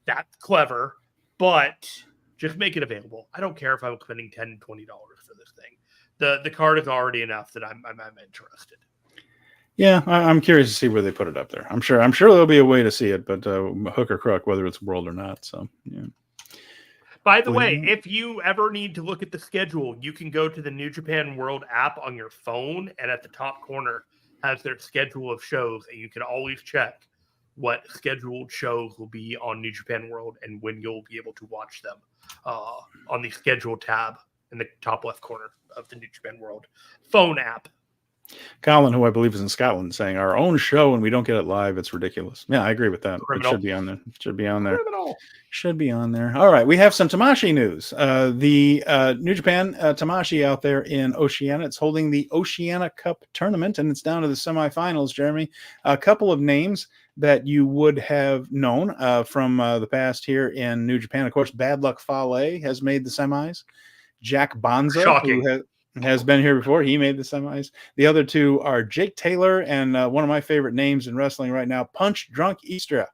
That's clever, but just make it available. I don't care if I'm spending $10, $20 for this thing. The card is already enough that I'm interested. Yeah, I'm curious to see where they put it up there. I'm sure there'll be a way to see it, but hook or crook, whether it's world or not. So, yeah. By the way, if you ever need to look at the schedule, you can go to the New Japan World app on your phone, and at the top corner has their schedule of shows, and you can always check what scheduled shows will be on New Japan World and when you'll be able to watch them on the schedule tab in the top left corner of the New Japan World phone app. Colin, who I believe is in Scotland, saying our own show and we don't get it live. It's ridiculous. Yeah, I agree with that. Criminal. It should be on there. Criminal. Should be on there. All right. We have some Tamashii news. The New Japan Tamashii out there in Oceania. It's holding the Oceania Cup tournament, and it's down to the semifinals, Jeremy. A couple of names that you would have known from the past here in New Japan. Of course, Bad Luck Fale has made the semis. Jack Bonza, who has been here before. He made the semis. The other two are Jake Taylor and one of my favorite names in wrestling right now, Punch Drunk Istra.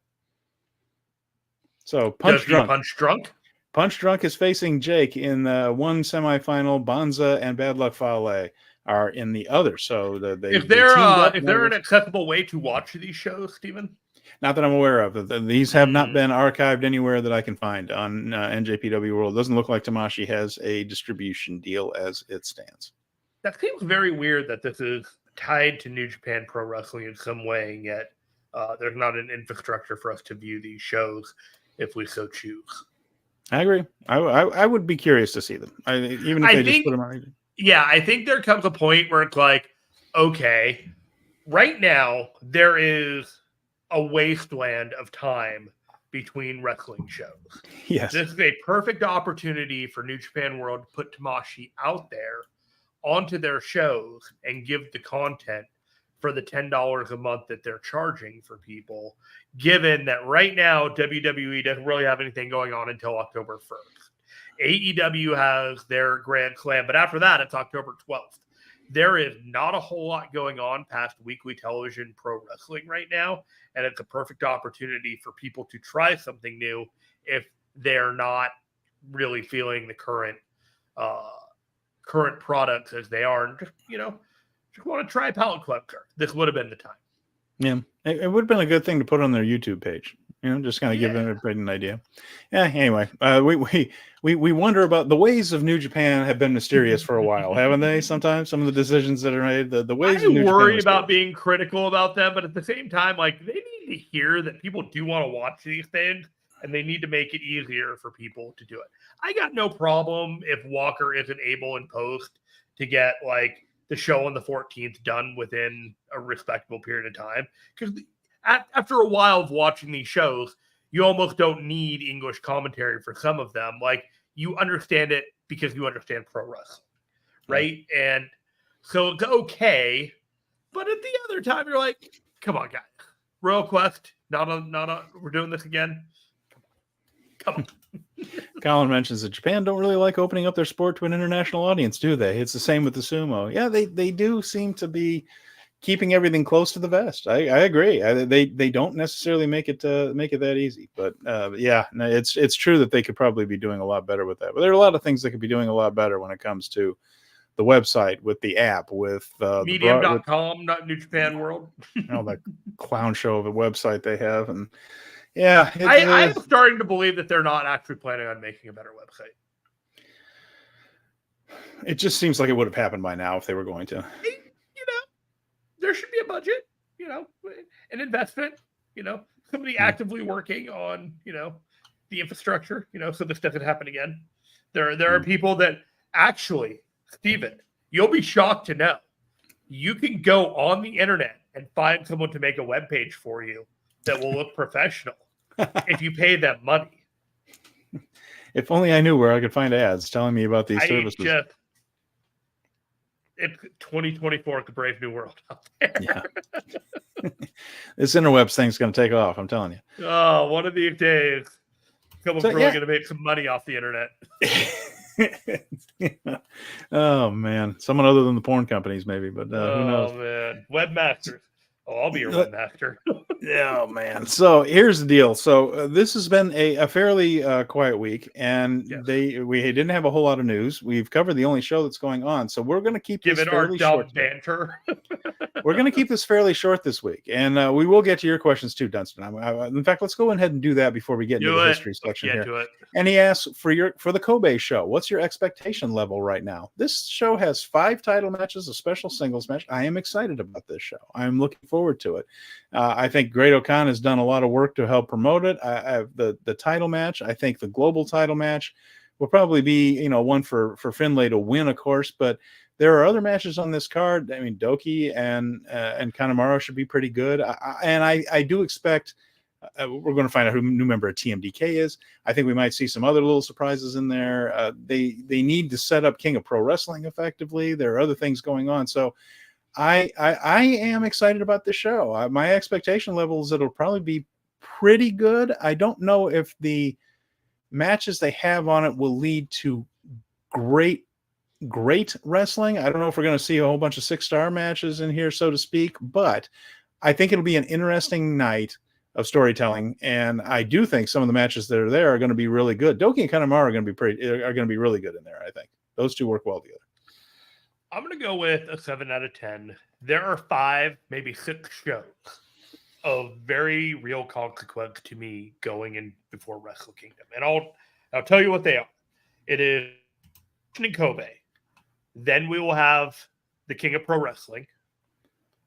So Punch Drunk is facing Jake in one semifinal. Bonza and Bad Luck Fale are in the other. So is there an accessible way to watch these shows, Stephen? Not that I'm aware of. These have not been archived anywhere that I can find on NJPW World. It doesn't look like Tamashii has a distribution deal as it stands. That seems very weird that this is tied to New Japan Pro Wrestling in some way, yet There's not an infrastructure for us to view these shows if we so choose. I agree. I would be curious to see them. Even if they just put them on. Yeah, I think there comes a point where it's like, okay, right now there is a wasteland of time between wrestling shows. Yes. This is a perfect opportunity for New Japan World to put Tamashii out there onto their shows and give the content for the $10 a month that they're charging for people, given that right now WWE doesn't really have anything going on until October 1st. AEW has their Grand Slam, but after that, it's October 12th. There is not a whole lot going on past weekly television pro wrestling right now, and it's a perfect opportunity for people to try something new if they're not really feeling the current products as they are, and just want to try a palate cleanser. This would have been the time. Yeah, it would have been a good thing to put on their YouTube page. Just kind of give everybody an idea. Yeah. Anyway, we wonder about the ways of New Japan have been mysterious for a while, haven't they? Sometimes some of the decisions that are made, the ways. I worry about being critical about them, but at the same time, like, they need to hear that people do want to watch these things, and they need to make it easier for people to do it. I got no problem if Walker isn't able in post to get like the show on the 14th done within a respectable period of time, because after a while of watching these shows, you almost don't need English commentary for some of them. Like, you understand it because you understand pro wrestling, right? And so it's okay, but at the other time, you're like, come on, guys. Royal Quest, we're doing this again. Come on. Colin mentions that Japan don't really like opening up their sport to an international audience, do they? It's the same with the sumo. Yeah, they do seem to be keeping everything close to the vest. I agree. They don't necessarily make it that easy, but yeah, no, it's true that they could probably be doing a lot better with that. But there are a lot of things they could be doing a lot better when it comes to the website, with the app, with medium.com, not New Japan World. That clown show of a website they have. And yeah, I'm starting to believe that they're not actually planning on making a better website. It just seems like it would have happened by now if they were going to. There should be a budget, an investment, somebody actively working on, the infrastructure, so this doesn't happen again. There are people that actually, Steven, you'll be shocked to know, you can go on the internet and find someone to make a web page for you that will look professional if you pay them money. If only I knew where I could find ads telling me about these services. It's 2024, the brave new world out there. Yeah. This interwebs thing's going to take off, I'm telling you. Oh, one of these days, someone's really going to make some money off the internet. Oh, man. Someone other than the porn companies, maybe, but who knows? Oh, man. Webmasters. Oh, I'll be your webmaster. Oh, man. So here's the deal. So this has been a fairly quiet week, and we didn't have a whole lot of news. We've covered the only show that's going on, so we're going to keep this fairly short. Banter. We're going to keep this fairly short this week, and we will get to your questions too, Dunstan. In fact, let's go ahead and do that before we get into the history section here. And he asks for the Kobe show, what's your expectation level right now? This show has 5 title matches, a special singles match. I am excited about this show. I'm looking forward to it. I think Great O'Khan has done a lot of work to help promote it. The title match, I think the global title match will probably be, one for Finlay to win, of course, but there are other matches on this card. I mean, Doki and Kanemaru should be pretty good. I do expect we're going to find out who new member of TMDK is. I think we might see some other little surprises in there. They need to set up King of Pro Wrestling effectively. There are other things going on. So I am excited about this show. My expectation level is it'll probably be pretty good. I don't know if the matches they have on it will lead to great wrestling. I don't know if we're going to see a whole bunch of 6-star matches in here, so to speak, but I think it'll be an interesting night of storytelling, and I do think some of the matches that are there are going to be really good. Doki and Kanemaru are going to be really good in there. I think those two work well together. I'm going to go with a 7 out of 10. There are 5, maybe 6 shows of very real consequence to me going in before Wrestle Kingdom, and I'll tell you what they are. It is in Kobe. Then we will have the King of Pro Wrestling.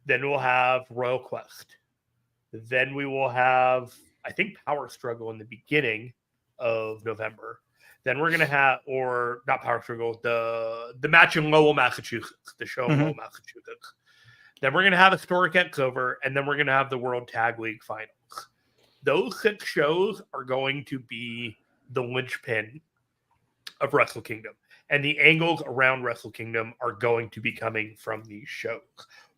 Then we'll have Royal Quest. Then we will have, I think, Power Struggle in the beginning of November. Then we're going to have, or not Power Struggle, the match in Lowell, Massachusetts, the show in Lowell, Massachusetts. Then we're going to have Historic X over, and then we're going to have the World Tag League Finals. Those 6 shows are going to be the linchpin of Wrestle Kingdom. And the angles around Wrestle Kingdom are going to be coming from these shows.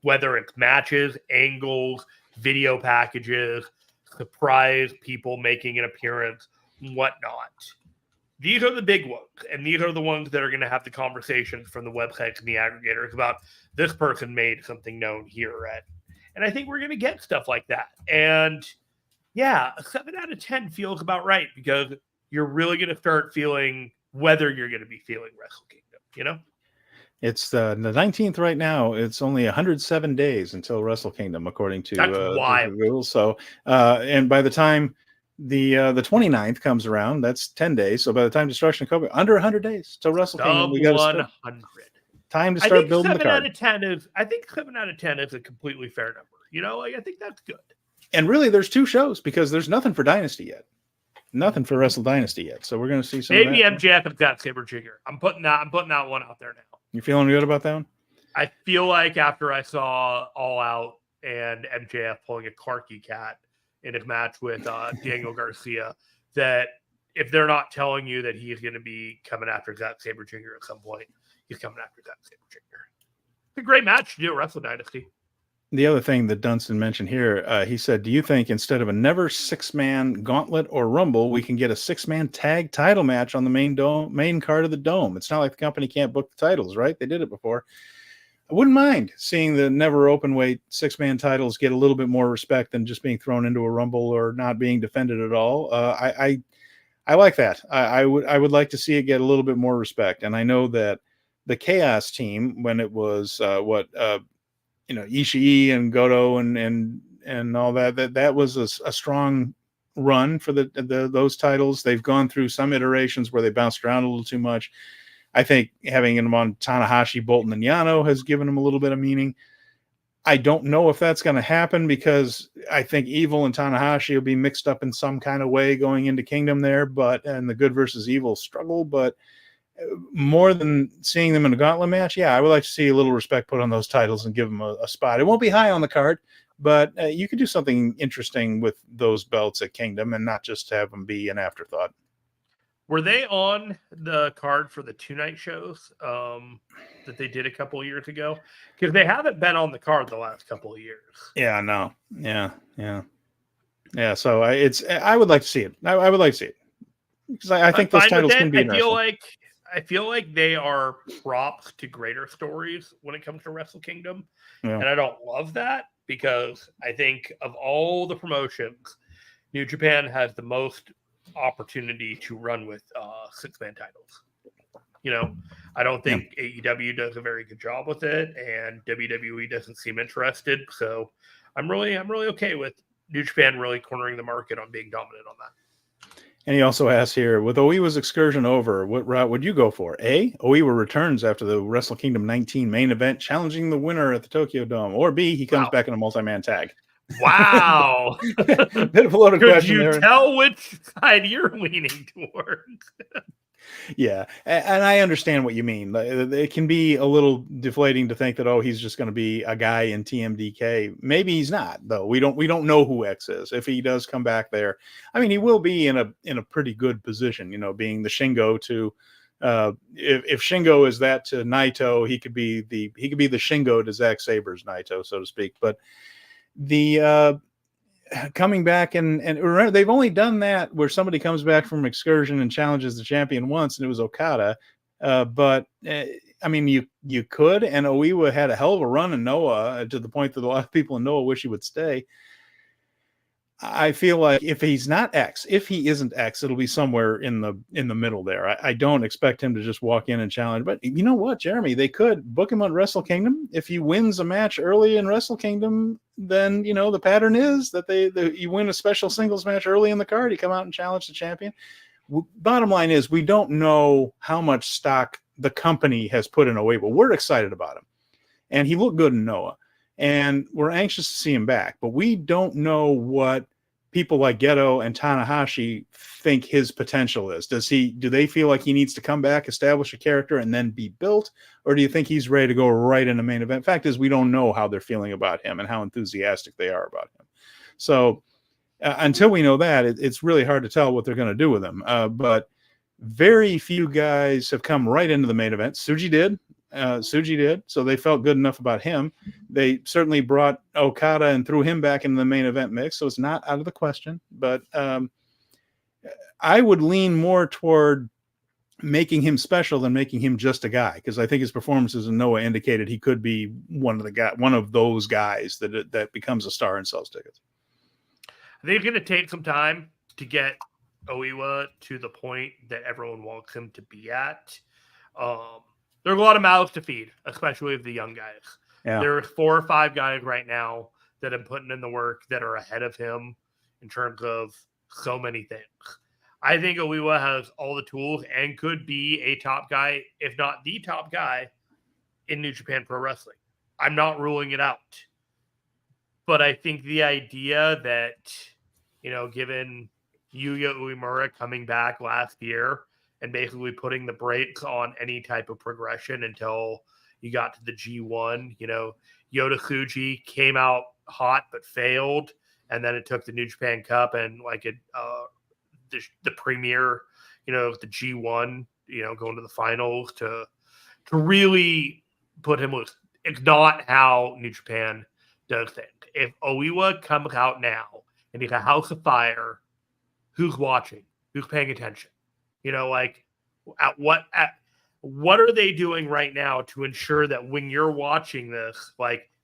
Whether it's matches, angles, video packages, surprise people making an appearance, whatnot. These are the big ones. And these are the ones that are going to have the conversations from the websites and the aggregators about this person made something known here. And I think we're going to get stuff like that. And yeah, a 7 out of 10 feels about right, because you're really going to start feeling whether you're going to be feeling Wrestle Kingdom, you know? It's the 19th right now. It's only 107 days until Wrestle Kingdom, according to Google. So, and by the time the 29th comes around, that's 10 days. So by the time Destruction Cobra, under 100 days till Wrestle Kingdom, we got 100. Time to start building the card. I think 7 out of 10 is a completely fair number. You know, like, I think that's good. And really, there's 2 shows, because there's nothing for Dynasty yet. Nothing for Wrestle Dynasty yet. So we're going to see some. Maybe MJF and Zack Sabre Jr. I'm putting that one out there now. You feeling good about that one? I feel like after I saw All Out and MJF pulling a Clarky cat in his match with Daniel Garcia, that if they're not telling you that he's going to be coming after Zack Sabre Jr. at some point, he's coming after Zack Sabre Jr. It's a great match to do at Wrestle Dynasty. The other thing that Dunstan mentioned here, he said, do you think instead of a never 6-man gauntlet or rumble, we can get a 6-man tag title match on the main card of the Dome? It's not like the company can't book the titles, right? They did it before. I wouldn't mind seeing the never open weight 6-man titles get a little bit more respect than just being thrown into a rumble or not being defended at all. I like that. I would like to see it get a little bit more respect. And I know that the Chaos team, when it was Ishii and Goto and all that was a strong run for those titles. They've gone through some iterations where they bounced around a little too much. I think having them on Tanahashi, Bolton, and Yano has given them a little bit of meaning. I don't know if that's going to happen, because I think Evil and Tanahashi will be mixed up in some kind of way going into Kingdom there, and the Good versus Evil struggle. But more than seeing them in a gauntlet match, yeah, I would like to see a little respect put on those titles and give them a spot. It won't be high on the card, but you could do something interesting with those belts at Kingdom and not just have them be an afterthought. Were they on the card for the 2-night shows that they did a couple of years ago? Because they haven't been on the card the last couple of years. Yeah, no. Yeah. So I would like to see it. I would like to see it, because I think those titles can be interesting. I feel like they are props to greater stories when it comes to Wrestle Kingdom. Yeah. And I don't love that, because I think of all the promotions, New Japan has the most opportunity to run with 6-man titles. You know, I don't think AEW does a very good job with it, and WWE doesn't seem interested. So I'm really okay with New Japan really cornering the market on being dominant on that. And he also asks here, with Oiwa's excursion over, what route would you go for? A, Oiwa returns after the Wrestle Kingdom 19 main event, challenging the winner at the Tokyo Dome. Or B, he comes back in a multi-man tag. Wow. Bit of a loaded question there. Could you tell which side you're leaning towards? Yeah, and I understand what you mean. It can be a little deflating to think that, oh, he's just going to be a guy in TMDK. Maybe he's not, though. We don't know who X is. If he does come back there, I mean, he will be in a pretty good position, you know, being the Shingo to if Shingo is that to Naito, he could be the Shingo to Zack Saber's Naito, so to speak. But the coming back and remember, they've only done that where somebody comes back from excursion and challenges the champion once, and it was Okada. But I mean, you could, and Oiwa had a hell of a run in Noah to the point that a lot of people in Noah wish he would stay. I feel like if he's not X, if he isn't X, it'll be somewhere in the middle there. I don't expect him to just walk in and challenge. But you know what, Jeremy? They could book him on Wrestle Kingdom. If he wins a match early in Wrestle Kingdom, then you know the pattern is that you win a special singles match early in the card. You come out and challenge the champion. Bottom line is, we don't know how much stock the company has put in Oiwa. We're excited about him, and he looked good in Noah. and we're anxious to see him back. But we don't know what people like Geto and Tanahashi think his potential is. Do they feel like he needs to come back, establish a character, and then be built? Or do you think he's ready to go right in the main event? Fact is, we don't know how they're feeling about him and how enthusiastic they are about him. So until we know that, it's really hard to tell what they're going to do with him. But very few guys have come right into the main event. Tsuji did. So they felt good enough about him. They certainly brought Okada and threw him back into the main event mix, so it's not out of the question. But I would lean more toward making him special than making him just a guy, because I think his performances in Noah indicated he could be one of those guys that becomes a star and sells tickets. I think it's going to take some time to get Oiwa to the point that everyone wants him to be at. There's a lot of mouths to feed, especially with the young guys. Yeah. There are 4 or 5 guys right now that are putting in the work that are ahead of him in terms of so many things. I think Oiwa has all the tools and could be a top guy, if not the top guy, in New Japan Pro Wrestling. I'm not ruling it out. But I think the idea that, given Yuya Uemura coming back last year and basically putting the brakes on any type of progression until you got to the G1, Yota Tsuji came out hot but failed, and then it took the New Japan Cup and the premiere, the G1, going to the finals to really put him loose. It's not how New Japan does things. If Oiwa comes out now and he's a house of fire, who's watching? Who's paying attention? What are they doing right now to ensure that when you're watching this,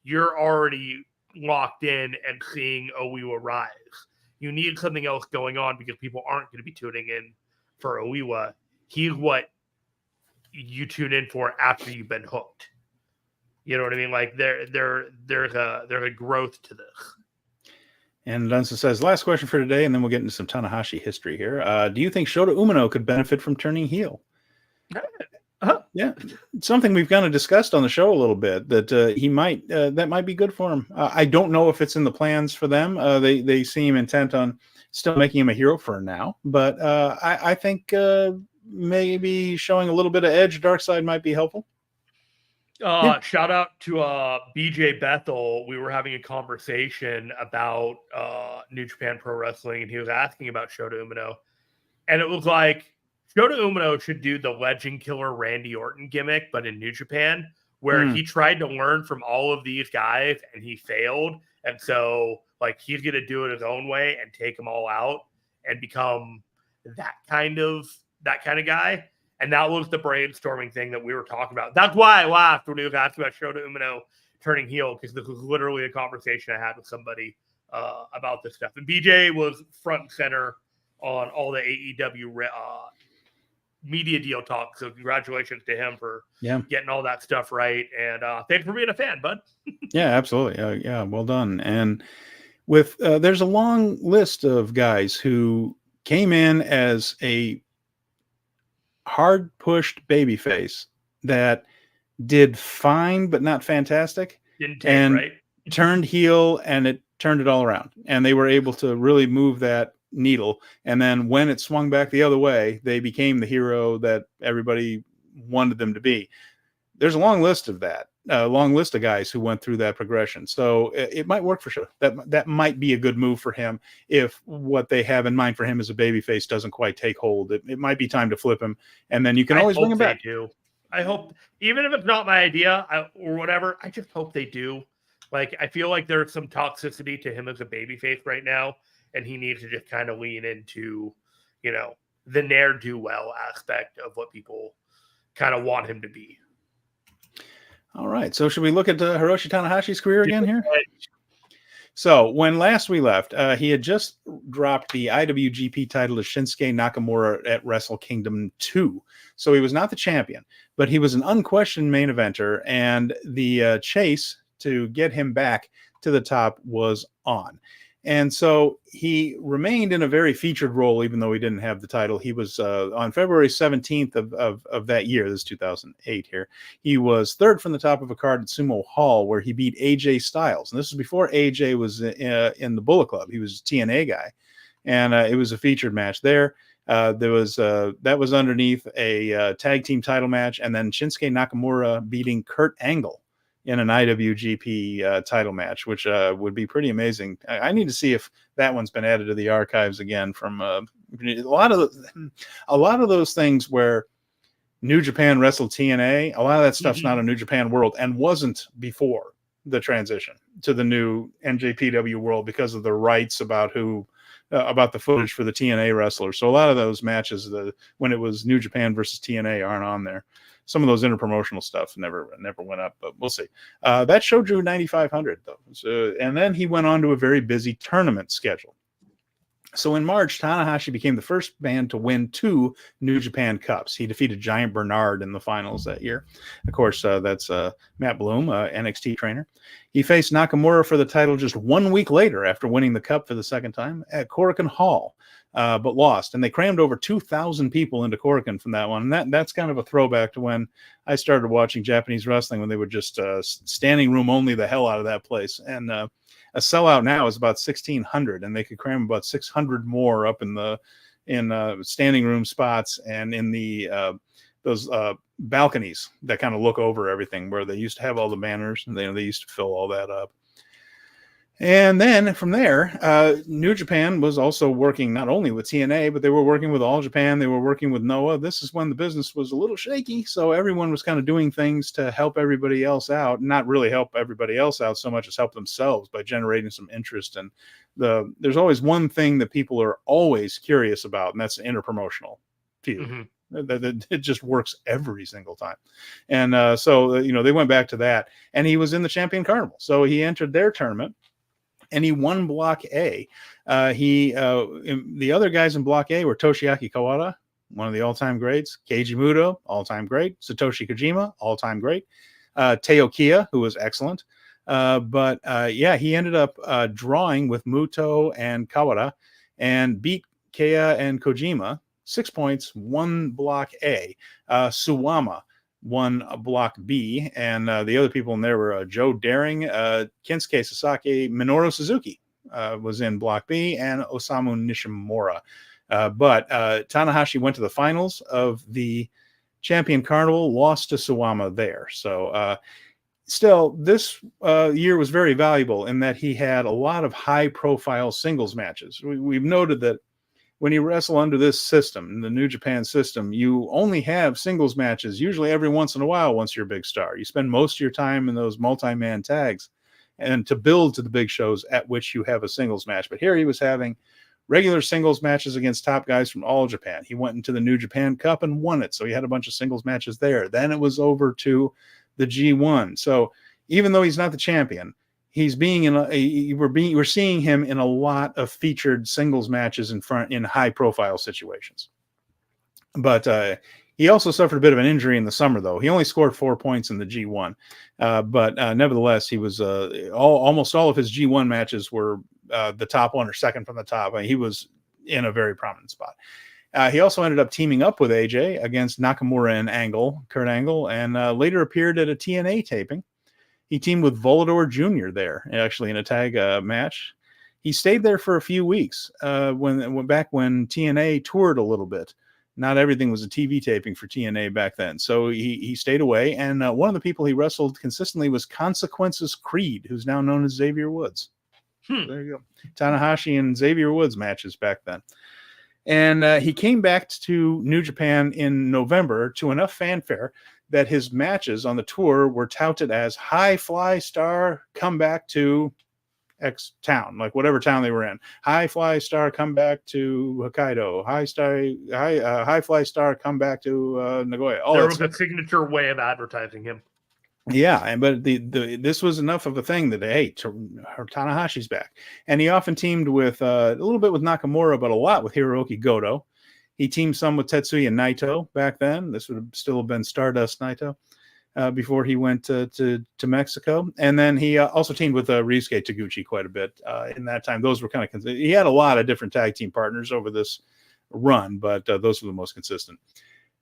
you're already locked in and seeing Oiwa rise? You need something else going on because people aren't going to be tuning in for Oiwa. He's what you tune in for after you've been hooked. You know what I mean? There's a growth to this. And Dunson says, last question for today, and then we'll get into some Tanahashi history here. Do you think Shota Umino could benefit from turning heel? Yeah, something we've kind of discussed on the show a little bit, that he might, that might be good for him. I don't know if it's in the plans for them. They seem intent on still making him a hero for now, but I think maybe showing a little bit of edge, dark side might be helpful. Shout out to BJ Bethel. We were having a conversation about New Japan Pro Wrestling, and he was asking about Shota Umino, and it was like, Shota Umino should do the Legend Killer Randy Orton gimmick, but in New Japan, where he tried to learn from all of these guys and he failed. And so, he's going to do it his own way and take them all out and become that kind of guy. And that was the brainstorming thing that we were talking about. That's why I laughed when he was asking about Shota Umino turning heel, because this was literally a conversation I had with somebody about this stuff. And BJ was front and center on all the AEW media deal talk. So congratulations to him for getting all that stuff right. And thanks for being a fan, bud. Yeah, absolutely. Yeah, well done. And with there's a long list of guys who came in as a hard pushed babyface that did fine but not fantastic, turned heel, and it turned it all around, and they were able to really move that needle. And then when it swung back the other way, they became the hero that everybody wanted them to be. There's a long list of that, a long list of guys who went through that progression. So it might work for sure. That might be a good move for him if what they have in mind for him as a babyface doesn't quite take hold. It might be time to flip him, and then you can always bring him back. I hope, even if it's not my idea or whatever, I just hope they do. I feel like there's some toxicity to him as a babyface right now, and he needs to just kind of lean into, the ne'er-do-well aspect of what people kind of want him to be. All right. So should we look at Hiroshi Tanahashi's career again here? So when last we left, he had just dropped the IWGP title to Shinsuke Nakamura at Wrestle Kingdom 2. So he was not the champion, but he was an unquestioned main eventer, and the chase to get him back to the top was on. And so he remained in a very featured role, even though he didn't have the title. He was on February 17th of that year, this is 2008 here, he was third from the top of a card at Sumo Hall, where he beat AJ Styles. And this was before AJ was in the Bullet Club. He was a TNA guy. And it was a featured match there. That was underneath a tag team title match, and then Shinsuke Nakamura beating Kurt Angle in an IWGP title match, which would be pretty amazing. I need to see if that one's been added to the archives again. From a lot of those things where New Japan wrestled TNA, a lot of that stuff's not a New Japan World and wasn't before the transition to the new NJPW World because of the rights about the footage for the TNA wrestlers. So a lot of those matches, when it was New Japan versus TNA, aren't on there. Some of those interpromotional stuff never went up, but we'll see. That show drew 9,500 though. So, and then he went on to a very busy tournament schedule. So in March, Tanahashi became the first man to win 2 New Japan Cups. He defeated Giant Bernard in the finals that year. Of course, that's Matt Bloom, NXT trainer. He faced Nakamura for the title just 1 week later after winning the cup for the second time at Korakuen Hall, but lost. And they crammed over 2,000 people into Korakuen from that one. And that's kind of a throwback to when I started watching Japanese wrestling, when they would just standing room only the hell out of that place. And a sellout now is about 1,600, and they could cram about 600 more up in standing room spots and in those balconies that kind of look over everything, where they used to have all the banners, and they used to fill all that up. And then from there, New Japan was also working not only with TNA, but they were working with All Japan. They were working with Noah. This is when the business was a little shaky, so everyone was kind of doing things to help everybody else out. Not really help everybody else out so much as help themselves by generating some interest. And there's always one thing that people are always curious about, and that's the interpromotional feud. It just works every single time. And so they went back to that, and he was in the Champion Carnival. So he entered their tournament, and he won Block A. The other guys in Block A were Toshiaki Kawada, one of the all-time greats, Keiji Muto, all-time great, Satoshi Kojima, all-time great, Teo Kia, who was excellent. But he ended up drawing with Muto and Kawada and beat Kia and Kojima 6 points, won Block A. Suwama won Block B, and the other people in there were Joe Daring, Kensuke Sasaki, Minoru Suzuki was in Block B, and Osamu Nishimura. But Tanahashi went to the finals of the Champion Carnival, lost to Suwama there. So still, this year was very valuable in that he had a lot of high-profile singles matches. We've noted that when you wrestle under this system, the New Japan system, you only have singles matches, usually every once in a while once you're a big star. You spend most of your time in those multi-man tags and to build to the big shows at which you have a singles match. But here he was having regular singles matches against top guys from All Japan. He went into the New Japan Cup and won it, so he had a bunch of singles matches there. Then it was over to the G1. So even though he's not the champion, he's we're seeing him in a lot of featured singles matches in high profile situations. But he also suffered a bit of an injury in the summer, though. He only scored 4 points in the G1, but nevertheless, he was almost all of his G1 matches were the top one or second from the top. He was in a very prominent spot. He also ended up teaming up with AJ against Nakamura and Kurt Angle, and later appeared at a TNA taping. He teamed with Volador Jr. there, actually, in a tag match. He stayed there for a few weeks when TNA toured a little bit. Not everything was a TV taping for TNA back then. So he stayed away. And one of the people he wrestled consistently was Consequences Creed, who's now known as Xavier Woods. So there you go. Tanahashi and Xavier Woods matches back then. And he came back to New Japan in November to enough fanfare that his matches on the tour were touted as high fly star comeback to X town, like whatever town they were in. High fly star comeback to Hokkaido. High fly star comeback to Nagoya. There was a signature way of advertising him. Yeah, but this was enough of a thing that Tanahashi's back, and he often teamed with a little bit with Nakamura, but a lot with Hiroki Goto. He teamed some with Tetsuya Naito back then. This would have still been Stardust Naito. before he went to Mexico. And then he also teamed with Ryusuke Taguchi quite a bit in that time. Those were kind of, he had a lot of different tag team partners over this run, but those were the most consistent.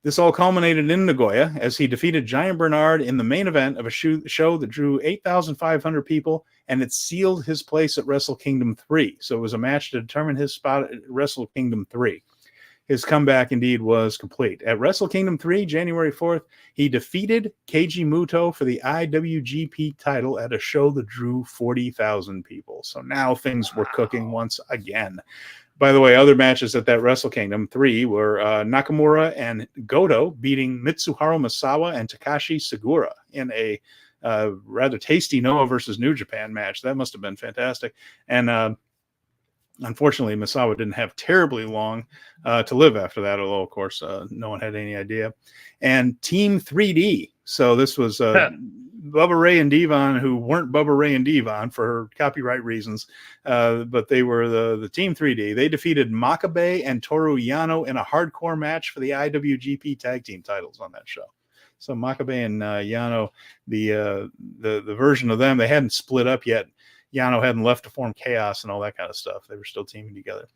This all culminated in Nagoya as he defeated Giant Bernard in the main event of a show that drew 8,500 people, and it sealed his place at Wrestle Kingdom 3. So it was a match to determine his spot at Wrestle Kingdom 3. His comeback indeed was complete. At Wrestle Kingdom 3, January 4th, he defeated Keiji Muto for the IWGP title at a show that drew 40,000 people. So now things were cooking once again. By the way, other matches at that Wrestle Kingdom 3 were Nakamura and Goto beating Mitsuharu Misawa and Takashi Segura in a rather tasty Noah versus New Japan match. That must have been fantastic. And unfortunately, Misawa didn't have terribly long to live after that, although, of course, no one had any idea. And Team 3D. So this was Bubba Ray and Devon, who weren't Bubba Ray and Devon for copyright reasons, but they were the Team 3D. They defeated Makabe and Toru Yano in a hardcore match for the IWGP Tag Team titles on that show. So Makabe and Yano, the version of them, they hadn't split up yet. Yano hadn't left to form Chaos and all that kind of stuff. They were still teaming together.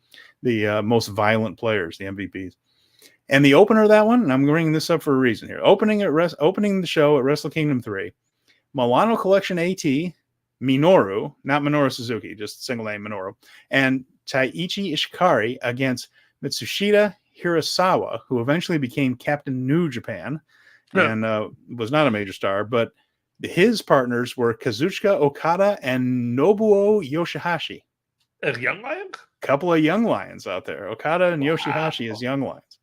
The most violent players, the MVPs. And the opener of that one, and I'm bringing this up for a reason here. Opening the show at Wrestle Kingdom 3, Milano Collection AT, Minoru, not Minoru Suzuki, just single name Minoru, and Taiichi Ishikari against Mitsushita Hirasawa, who eventually became Captain New Japan and was not a major star, but his partners were Kazuchika Okada and Nobuo Yoshihashi. A young lion? Couple of young lions out there. Okada and Yoshihashi as young lions.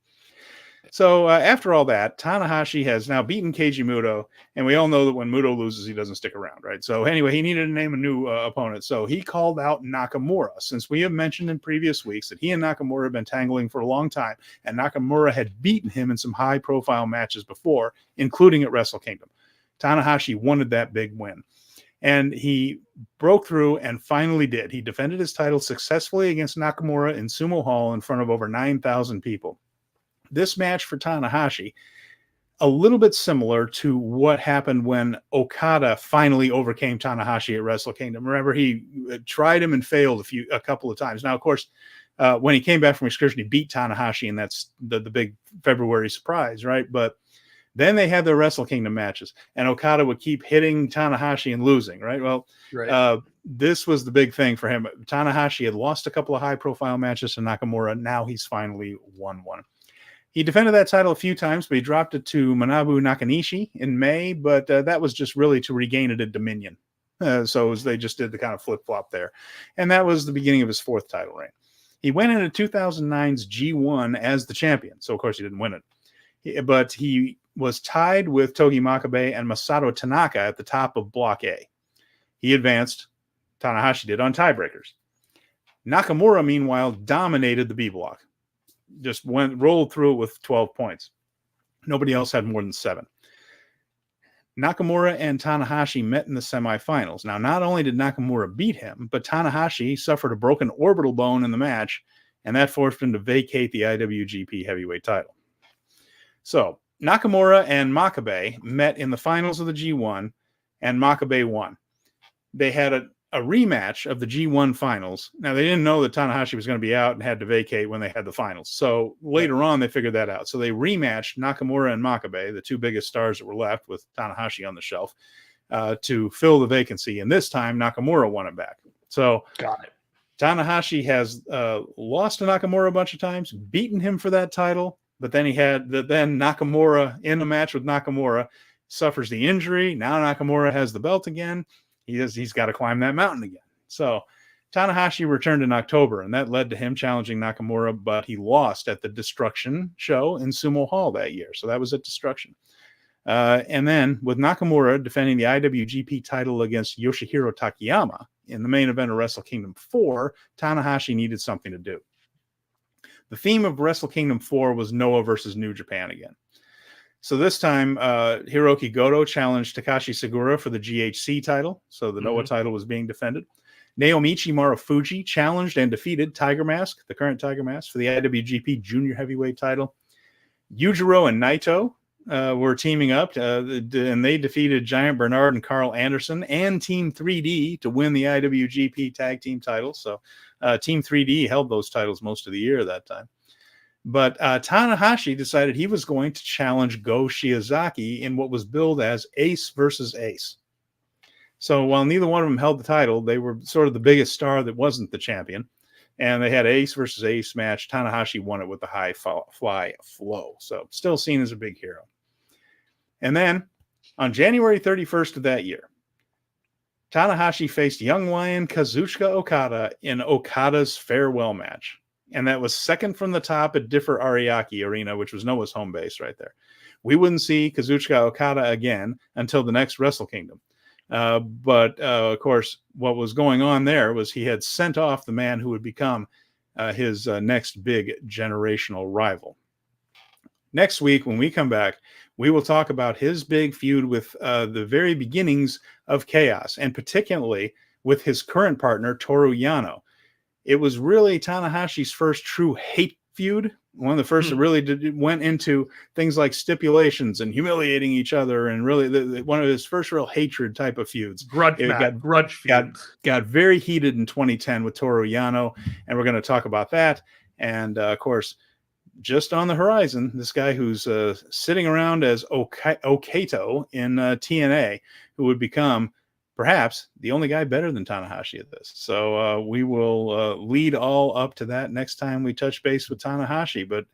So after all that, Tanahashi has now beaten Keiji Muto, and we all know that when Muto loses, he doesn't stick around, right? So anyway, he needed to name a new opponent. So he called out Nakamura, since we have mentioned in previous weeks that he and Nakamura have been tangling for a long time, and Nakamura had beaten him in some high-profile matches before, including at Wrestle Kingdom. Tanahashi wanted that big win. And he broke through and finally did. He defended his title successfully against Nakamura in Sumo Hall in front of over 9,000 people. This match for Tanahashi, a little bit similar to what happened when Okada finally overcame Tanahashi at Wrestle Kingdom. Remember, he tried him and failed a couple of times. Now, of course, when he came back from excursion, he beat Tanahashi, and that's the big February surprise, right? But then they had their Wrestle Kingdom matches, and Okada would keep hitting Tanahashi and losing, right? Well, this was the big thing for him. Tanahashi had lost a couple of high-profile matches to Nakamura. Now he's finally won one. He defended that title a few times, but he dropped it to Manabu Nakanishi in May, but that was just really to regain it at Dominion. So they just did the kind of flip-flop there. And that was the beginning of his fourth title reign. He went into 2009's G1 as the champion, so of course he didn't win it. But he was tied with Togi Makabe and Masato Tanaka at the top of Block A. He advanced, Tanahashi did, on tiebreakers. Nakamura, meanwhile, dominated the B block. Just rolled through it with 12 points. Nobody else had more than 7. Nakamura and Tanahashi met in the semifinals. Now, not only did Nakamura beat him, but Tanahashi suffered a broken orbital bone in the match, and that forced him to vacate the IWGP Heavyweight title. So, Nakamura and Makabe met in the finals of the G1, and Makabe won. They had a rematch of the G1 finals. Now, they didn't know that Tanahashi was going to be out and had to vacate when they had the finals. So later on, they figured that out. So they rematched Nakamura and Makabe, the two biggest stars that were left with Tanahashi on the shelf, to fill the vacancy. And this time, Nakamura won it back. So got it. Tanahashi has lost to Nakamura a bunch of times, beaten him for that title, but then then Nakamura in a match with Nakamura suffers the injury. Now Nakamura has the belt again. He's got to climb that mountain again. So Tanahashi returned in October, and that led to him challenging Nakamura, but he lost at the Destruction show in Sumo Hall that year. So that was at Destruction. And then with Nakamura defending the IWGP title against Yoshihiro Takayama in the main event of Wrestle Kingdom 4, Tanahashi needed something to do. The theme of Wrestle Kingdom 4 was Noah versus New Japan again. So this time, Hiroki Goto challenged Takashi Segura for the GHC title. So the Noah title was being defended. Naomichi Marufuji challenged and defeated Tiger Mask, the current Tiger Mask, for the IWGP Junior Heavyweight title. Yujiro and Naito were teaming up, and they defeated Giant Bernard and Carl Anderson and Team 3D to win the IWGP Tag Team titles. So Team 3D held those titles most of the year that time. But Tanahashi decided he was going to challenge Go Shiozaki in what was billed as Ace versus Ace. So while neither one of them held the title, they were sort of the biggest star that wasn't the champion. And they had Ace versus Ace match. Tanahashi won it with the high fly flow. So still seen as a big hero. And then on January 31st of that year, Tanahashi faced young lion Kazuchika Okada in Okada's farewell match. And that was second from the top at Differ Ariake Arena, which was Noah's home base right there. We wouldn't see Kazuchika Okada again until the next Wrestle Kingdom. But of course, what was going on there was he had sent off the man who would become his next big generational rival. Next week, when we come back, we will talk about his big feud with the very beginnings of Chaos, and particularly with his current partner, Toru Yano. It was really Tanahashi's first true hate feud. One of the first that really went into things like stipulations and humiliating each other, and really one of his first real hatred type of feuds. Grudge feuds. Got very heated in 2010 with Toru Yano, and we're going to talk about that. And of course, just on the horizon, this guy who's sitting around as Okato in TNA, who would become perhaps the only guy better than Tanahashi at this. So we will lead all up to that next time we touch base with Tanahashi. But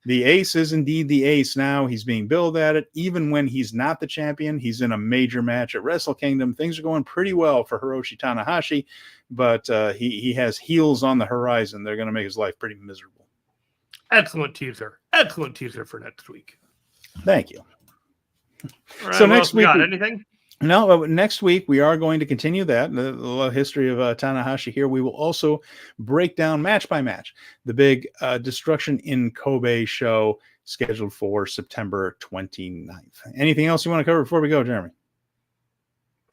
the ace is indeed the ace now. He's being billed at it. Even when he's not the champion, he's in a major match at Wrestle Kingdom. Things are going pretty well for Hiroshi Tanahashi, but he has heels on the horizon. They're going to make his life pretty miserable. Excellent teaser. Excellent teaser for next week. Thank you. All right, so next week, got anything? No, next week we are going to continue that, the history of Tanahashi here. We will also break down match by match the big Destruction in Kobe show scheduled for September 29th. Anything else you want to cover before we go, Jeremy?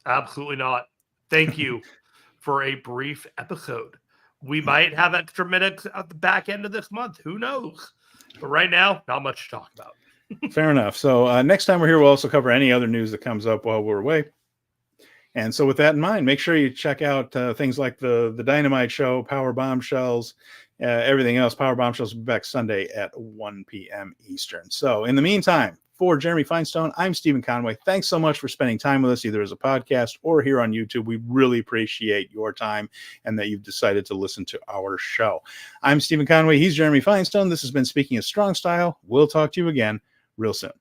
Absolutely not. Thank you for a brief episode. We might have extra minutes at the back end of this month. Who knows? But right now, not much to talk about. Fair enough. So next time we're here, we'll also cover any other news that comes up while we're away. And so with that in mind, make sure you check out things like the Dynamite show, Power Bombshells, everything else. Power Bombshells will be back Sunday at 1 p.m. Eastern. So in the meantime, for Jeremy Finestone, I'm Stephen Conway. Thanks so much for spending time with us, either as a podcast or here on YouTube. We really appreciate your time and that you've decided to listen to our show. I'm Stephen Conway. He's Jeremy Finestone. This has been Speaking of Strong Style. We'll talk to you again real soon.